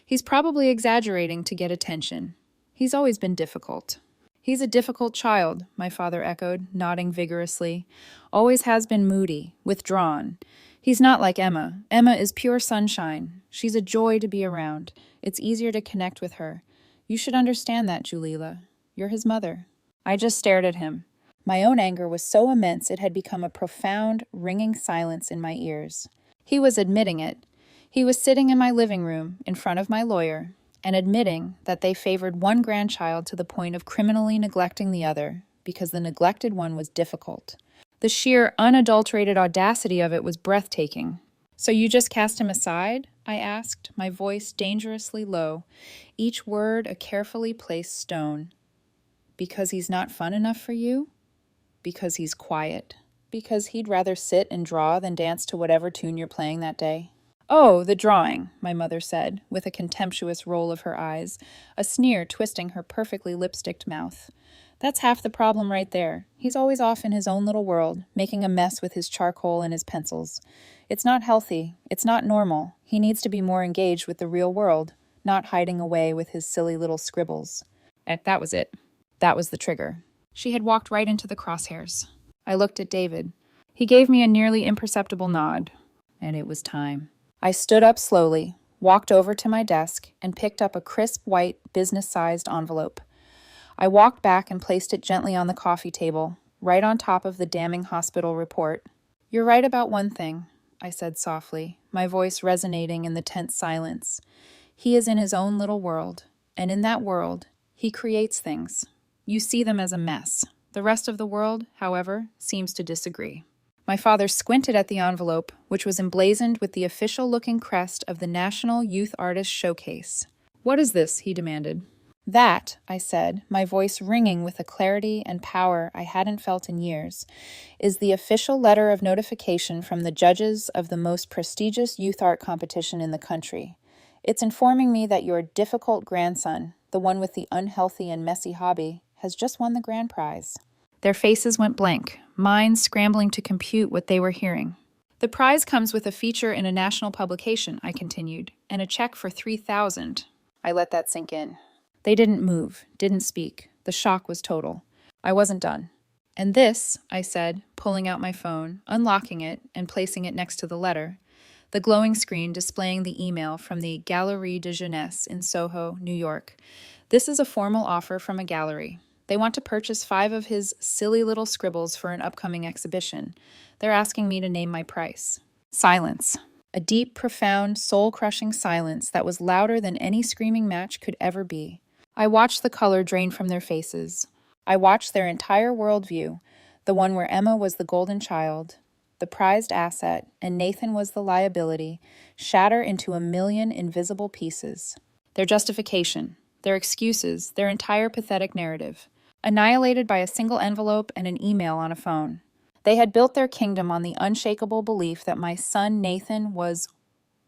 "He's probably exaggerating to get attention. He's always been difficult." "He's a difficult child," my father echoed, nodding vigorously. "Always has been moody, withdrawn. He's not like Emma. Emma is pure sunshine. She's a joy to be around. It's easier to connect with her. You should understand that, Julila. You're his mother." I just stared at him. My own anger was so immense it had become a profound, ringing silence in my ears. He was admitting it. He was sitting in my living room, in front of my lawyer, and admitting that they favored one grandchild to the point of criminally neglecting the other, because the neglected one was difficult. The sheer, unadulterated audacity of it was breathtaking. "So you just cast him aside?" I asked, my voice dangerously low, each word a carefully placed stone. "Because he's not fun enough for you? Because he's quiet? Because he'd rather sit and draw than dance to whatever tune you're playing that day?" "Oh, the drawing," my mother said, with a contemptuous roll of her eyes, a sneer twisting her perfectly lipsticked mouth. "That's half the problem right there. He's always off in his own little world, making a mess with his charcoal and his pencils. It's not healthy. It's not normal. He needs to be more engaged with the real world, not hiding away with his silly little scribbles." And that was it. That was the trigger. She had walked right into the crosshairs. I looked at David. He gave me a nearly imperceptible nod. And it was time. I stood up slowly, walked over to my desk, and picked up a crisp white, business-sized envelope. I walked back and placed it gently on the coffee table, right on top of the damning hospital report. "You're right about one thing," I said softly, my voice resonating in the tense silence. "He is in his own little world, and in that world, he creates things. You see them as a mess. The rest of the world, however, seems to disagree." My father squinted at the envelope, which was emblazoned with the official-looking crest of the National Youth Artist Showcase. "What is this?" he demanded. "That," I said, my voice ringing with a clarity and power I hadn't felt in years, "is the official letter of notification from the judges of the most prestigious youth art competition in the country. It's informing me that your difficult grandson, the one with the unhealthy and messy hobby, has just won the grand prize. Their faces went blank, minds scrambling to compute what they were hearing. The prize comes with a feature in a national publication, I continued, and a check for $3,000. I let that sink in. They didn't move, didn't speak. The shock was total. I wasn't done. And this, I said, pulling out my phone, unlocking it, and placing it next to the letter, the glowing screen displaying the email from the Galerie de Jeunesse in Soho, New York. This is a formal offer from a gallery. They want to purchase 5 of his silly little scribbles for an upcoming exhibition. They're asking me to name my price. Silence. A deep, profound, soul-crushing silence that was louder than any screaming match could ever be. I watched the color drain from their faces. I watched their entire worldview, the one where Emma was the golden child, the prized asset, and Nathan was the liability, shatter into a million invisible pieces. Their justification, their excuses, their entire pathetic narrative, annihilated by a single envelope and an email on a phone. They had built their kingdom on the unshakable belief that my son Nathan was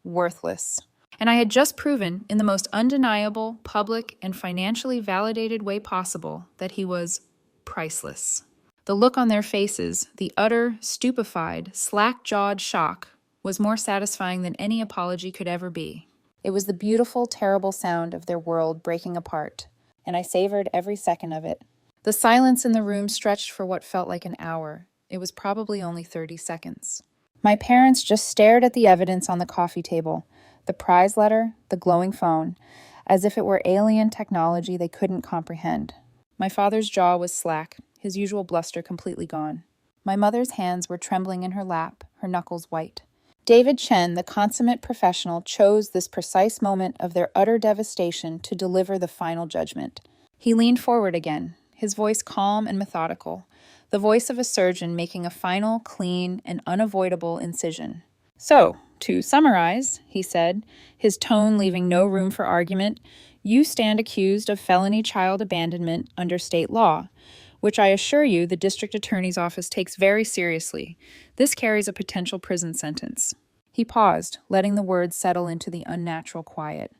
worthless. And I had just proven, in the most undeniable, public, and financially validated way possible, that he was priceless. The look on their faces, the utter, stupefied, slack-jawed shock, was more satisfying than any apology could ever be. It was the beautiful, terrible sound of their world breaking apart, and I savored every second of it. The silence in the room stretched for what felt like an hour. It was probably only 30 seconds. My parents just stared at the evidence on the coffee table, the prize letter, the glowing phone, as if it were alien technology they couldn't comprehend. My father's jaw was slack, his usual bluster completely gone. My mother's hands were trembling in her lap, her knuckles white. David Chen, the consummate professional, chose this precise moment of their utter devastation to deliver the final judgment. He leaned forward again, his voice calm and methodical, the voice of a surgeon making a final, clean, and unavoidable incision. So, to summarize, he said, his tone leaving no room for argument, you stand accused of felony child abandonment under state law, which I assure you the district attorney's office takes very seriously. This carries a potential prison sentence. He paused, letting the words settle into the unnatural quiet.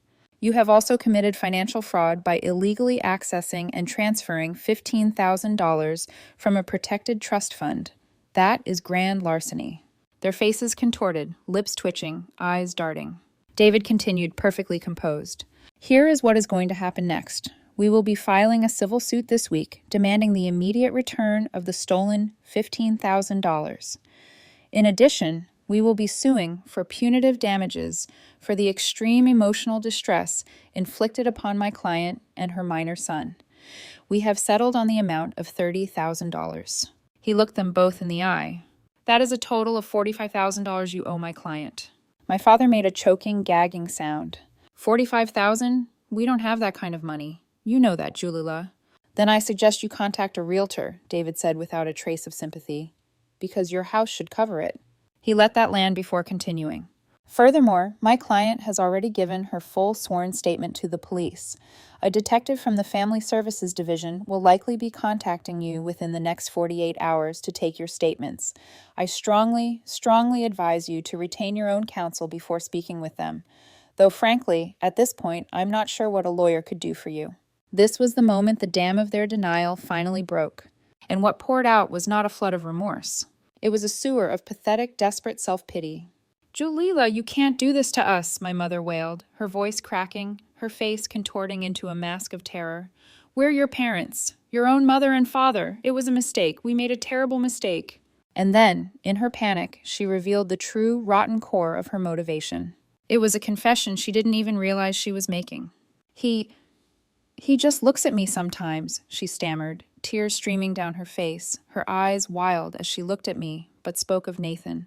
You have also committed financial fraud by illegally accessing and transferring $15,000 from a protected trust fund. That is grand larceny. Their faces contorted, lips twitching, eyes darting. David continued, perfectly composed. Here is what is going to happen next. We will be filing a civil suit this week, demanding the immediate return of the stolen $15,000. In addition, we will be suing for punitive damages for the extreme emotional distress inflicted upon my client and her minor son. We have settled on the amount of $30,000. He looked them both in the eye. That is a total of $45,000 you owe my client. My father made a choking, gagging sound. $45,000? We don't have that kind of money. You know that, Julila. Then I suggest you contact a realtor, David said without a trace of sympathy, because your house should cover it. He let that land before continuing. Furthermore, my client has already given her full sworn statement to the police. A detective from the Family Services Division will likely be contacting you within the next 48 hours to take your statements. I strongly advise you to retain your own counsel before speaking with them. Though frankly, at this point, I'm not sure what a lawyer could do for you. This was the moment the dam of their denial finally broke. And what poured out was not a flood of remorse. It was a sewer of pathetic, desperate self-pity. Julila, you can't do this to us, my mother wailed, her voice cracking, her face contorting into a mask of terror. We're your parents, your own mother and father. It was a mistake. We made a terrible mistake. And then, in her panic, she revealed the true, rotten core of her motivation. It was a confession she didn't even realize she was making. He just looks at me sometimes, she stammered, tears streaming down her face, her eyes wild as she looked at me, but spoke of Nathan.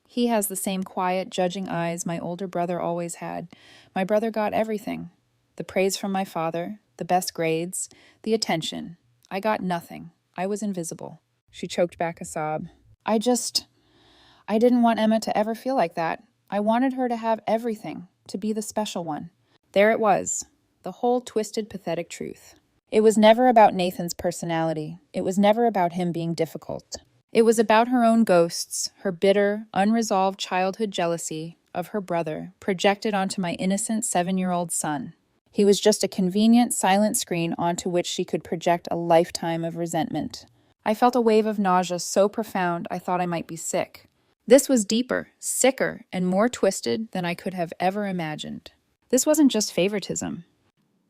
He has the same quiet, judging eyes my older brother always had. My brother got everything. The praise from my father, the best grades, the attention. I got nothing. I was invisible. She choked back a sob. I didn't want Emma to ever feel like that. I wanted her to have everything, to be the special one. There it was, the whole twisted, pathetic truth. It was never about Nathan's personality. It was never about him being difficult. It was about her own ghosts, her bitter, unresolved childhood jealousy of her brother projected onto my innocent 7-year-old son. He was just a convenient, silent screen onto which she could project a lifetime of resentment. I felt a wave of nausea so profound I thought I might be sick. This was deeper, sicker, and more twisted than I could have ever imagined. This wasn't just favoritism.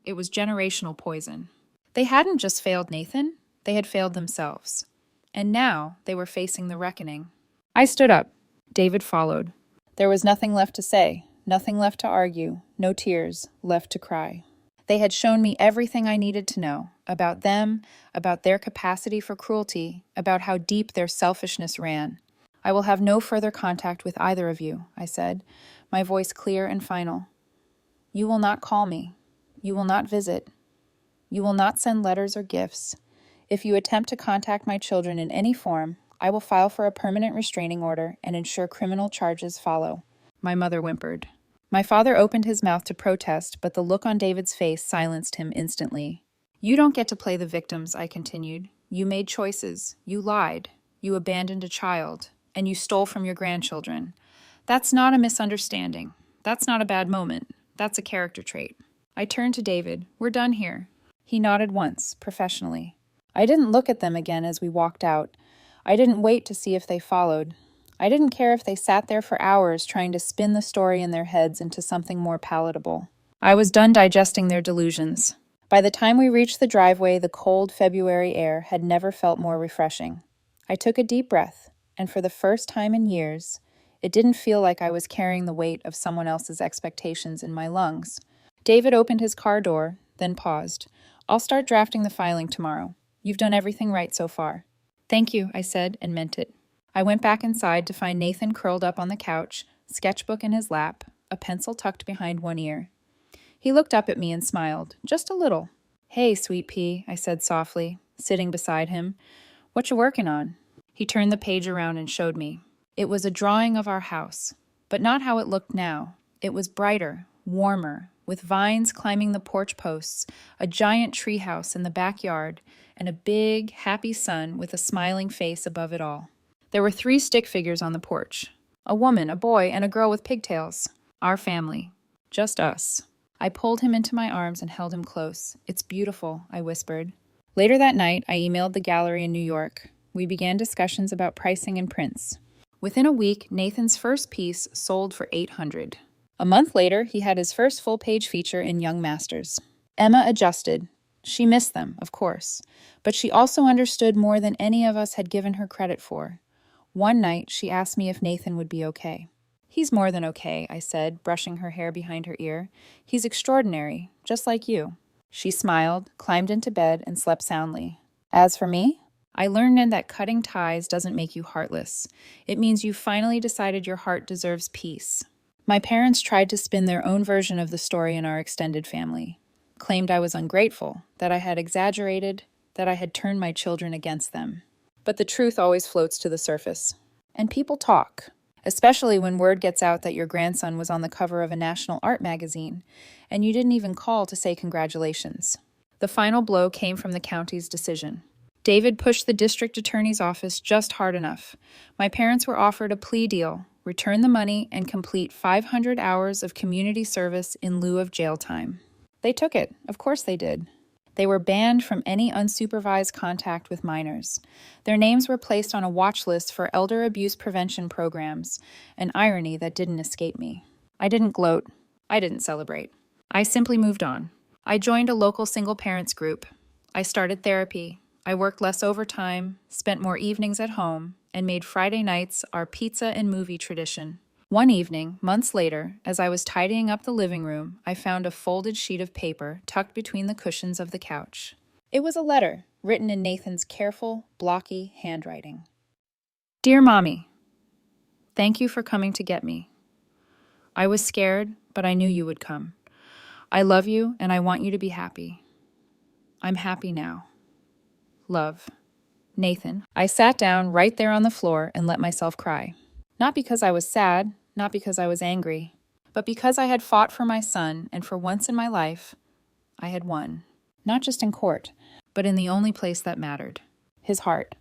It was generational poison. They hadn't just failed Nathan, they had failed themselves. And now they were facing the reckoning. I stood up. David followed. There was nothing left to say, nothing left to argue, no tears left to cry. They had shown me everything I needed to know about them, about their capacity for cruelty, about how deep their selfishness ran. I will have no further contact with either of you, I said, my voice clear and final. You will not call me. You will not visit. You will not send letters or gifts. If you attempt to contact my children in any form, I will file for a permanent restraining order and ensure criminal charges follow. My mother whimpered. My father opened his mouth to protest, but the look on David's face silenced him instantly. You don't get to play the victims, I continued. You made choices. You lied. You abandoned a child. And you stole from your grandchildren. That's not a misunderstanding. That's not a bad moment. That's a character trait. I turned to David. We're done here. He nodded once, professionally. I didn't look at them again as we walked out. I didn't wait to see if they followed. I didn't care if they sat there for hours trying to spin the story in their heads into something more palatable. I was done digesting their delusions. By the time we reached the driveway, the cold February air had never felt more refreshing. I took a deep breath, and for the first time in years, it didn't feel like I was carrying the weight of someone else's expectations in my lungs. David opened his car door, then paused. I'll start drafting the filing tomorrow. You've done everything right so far. Thank you, I said, and meant it. I went back inside to find Nathan curled up on the couch, sketchbook in his lap, a pencil tucked behind one ear. He looked up at me and smiled, just a little. Hey, sweet pea, I said softly, sitting beside him. What you working on? He turned the page around and showed me. It was a drawing of our house, but not how it looked now. It was brighter, warmer, with vines climbing the porch posts, a giant treehouse in the backyard, and a big, happy sun with a smiling face above it all. There were 3 stick figures on the porch. A woman, a boy, and a girl with pigtails. Our family. Just us. I pulled him into my arms and held him close. It's beautiful, I whispered. Later that night, I emailed the gallery in New York. We began discussions about pricing and prints. Within a week, Nathan's first piece sold for $800. A month later, he had his first full-page feature in Young Masters. Emma adjusted. She missed them, of course, but she also understood more than any of us had given her credit for. One night, she asked me if Nathan would be okay. He's more than okay, I said, brushing her hair behind her ear. He's extraordinary, just like you. She smiled, climbed into bed, and slept soundly. As for me, I learned that cutting ties doesn't make you heartless. It means you finally decided your heart deserves peace. My parents tried to spin their own version of the story in our extended family. Claimed I was ungrateful, that I had exaggerated, that I had turned my children against them. But the truth always floats to the surface. And people talk, especially when word gets out that your grandson was on the cover of a national art magazine, and you didn't even call to say congratulations. The final blow came from the county's decision. David pushed the district attorney's office just hard enough. My parents were offered a plea deal, return the money, and complete 500 hours of community service in lieu of jail time. They took it. Of course they did. They were banned from any unsupervised contact with minors. Their names were placed on a watch list for elder abuse prevention programs, an irony that didn't escape me. I didn't gloat. I didn't celebrate. I simply moved on. I joined a local single parents group. I started therapy. I worked less overtime, spent more evenings at home, and made Friday nights our pizza and movie tradition. One evening, months later, as I was tidying up the living room, I found a folded sheet of paper tucked between the cushions of the couch. It was a letter, written in Nathan's careful, blocky handwriting. Dear Mommy, thank you for coming to get me. I was scared, but I knew you would come. I love you, and I want you to be happy. I'm happy now. Love. Nathan. I sat down right there on the floor and let myself cry. Not because I was sad, not because I was angry, but because I had fought for my son, and for once in my life, I had won. Not just in court, but in the only place that mattered. His heart.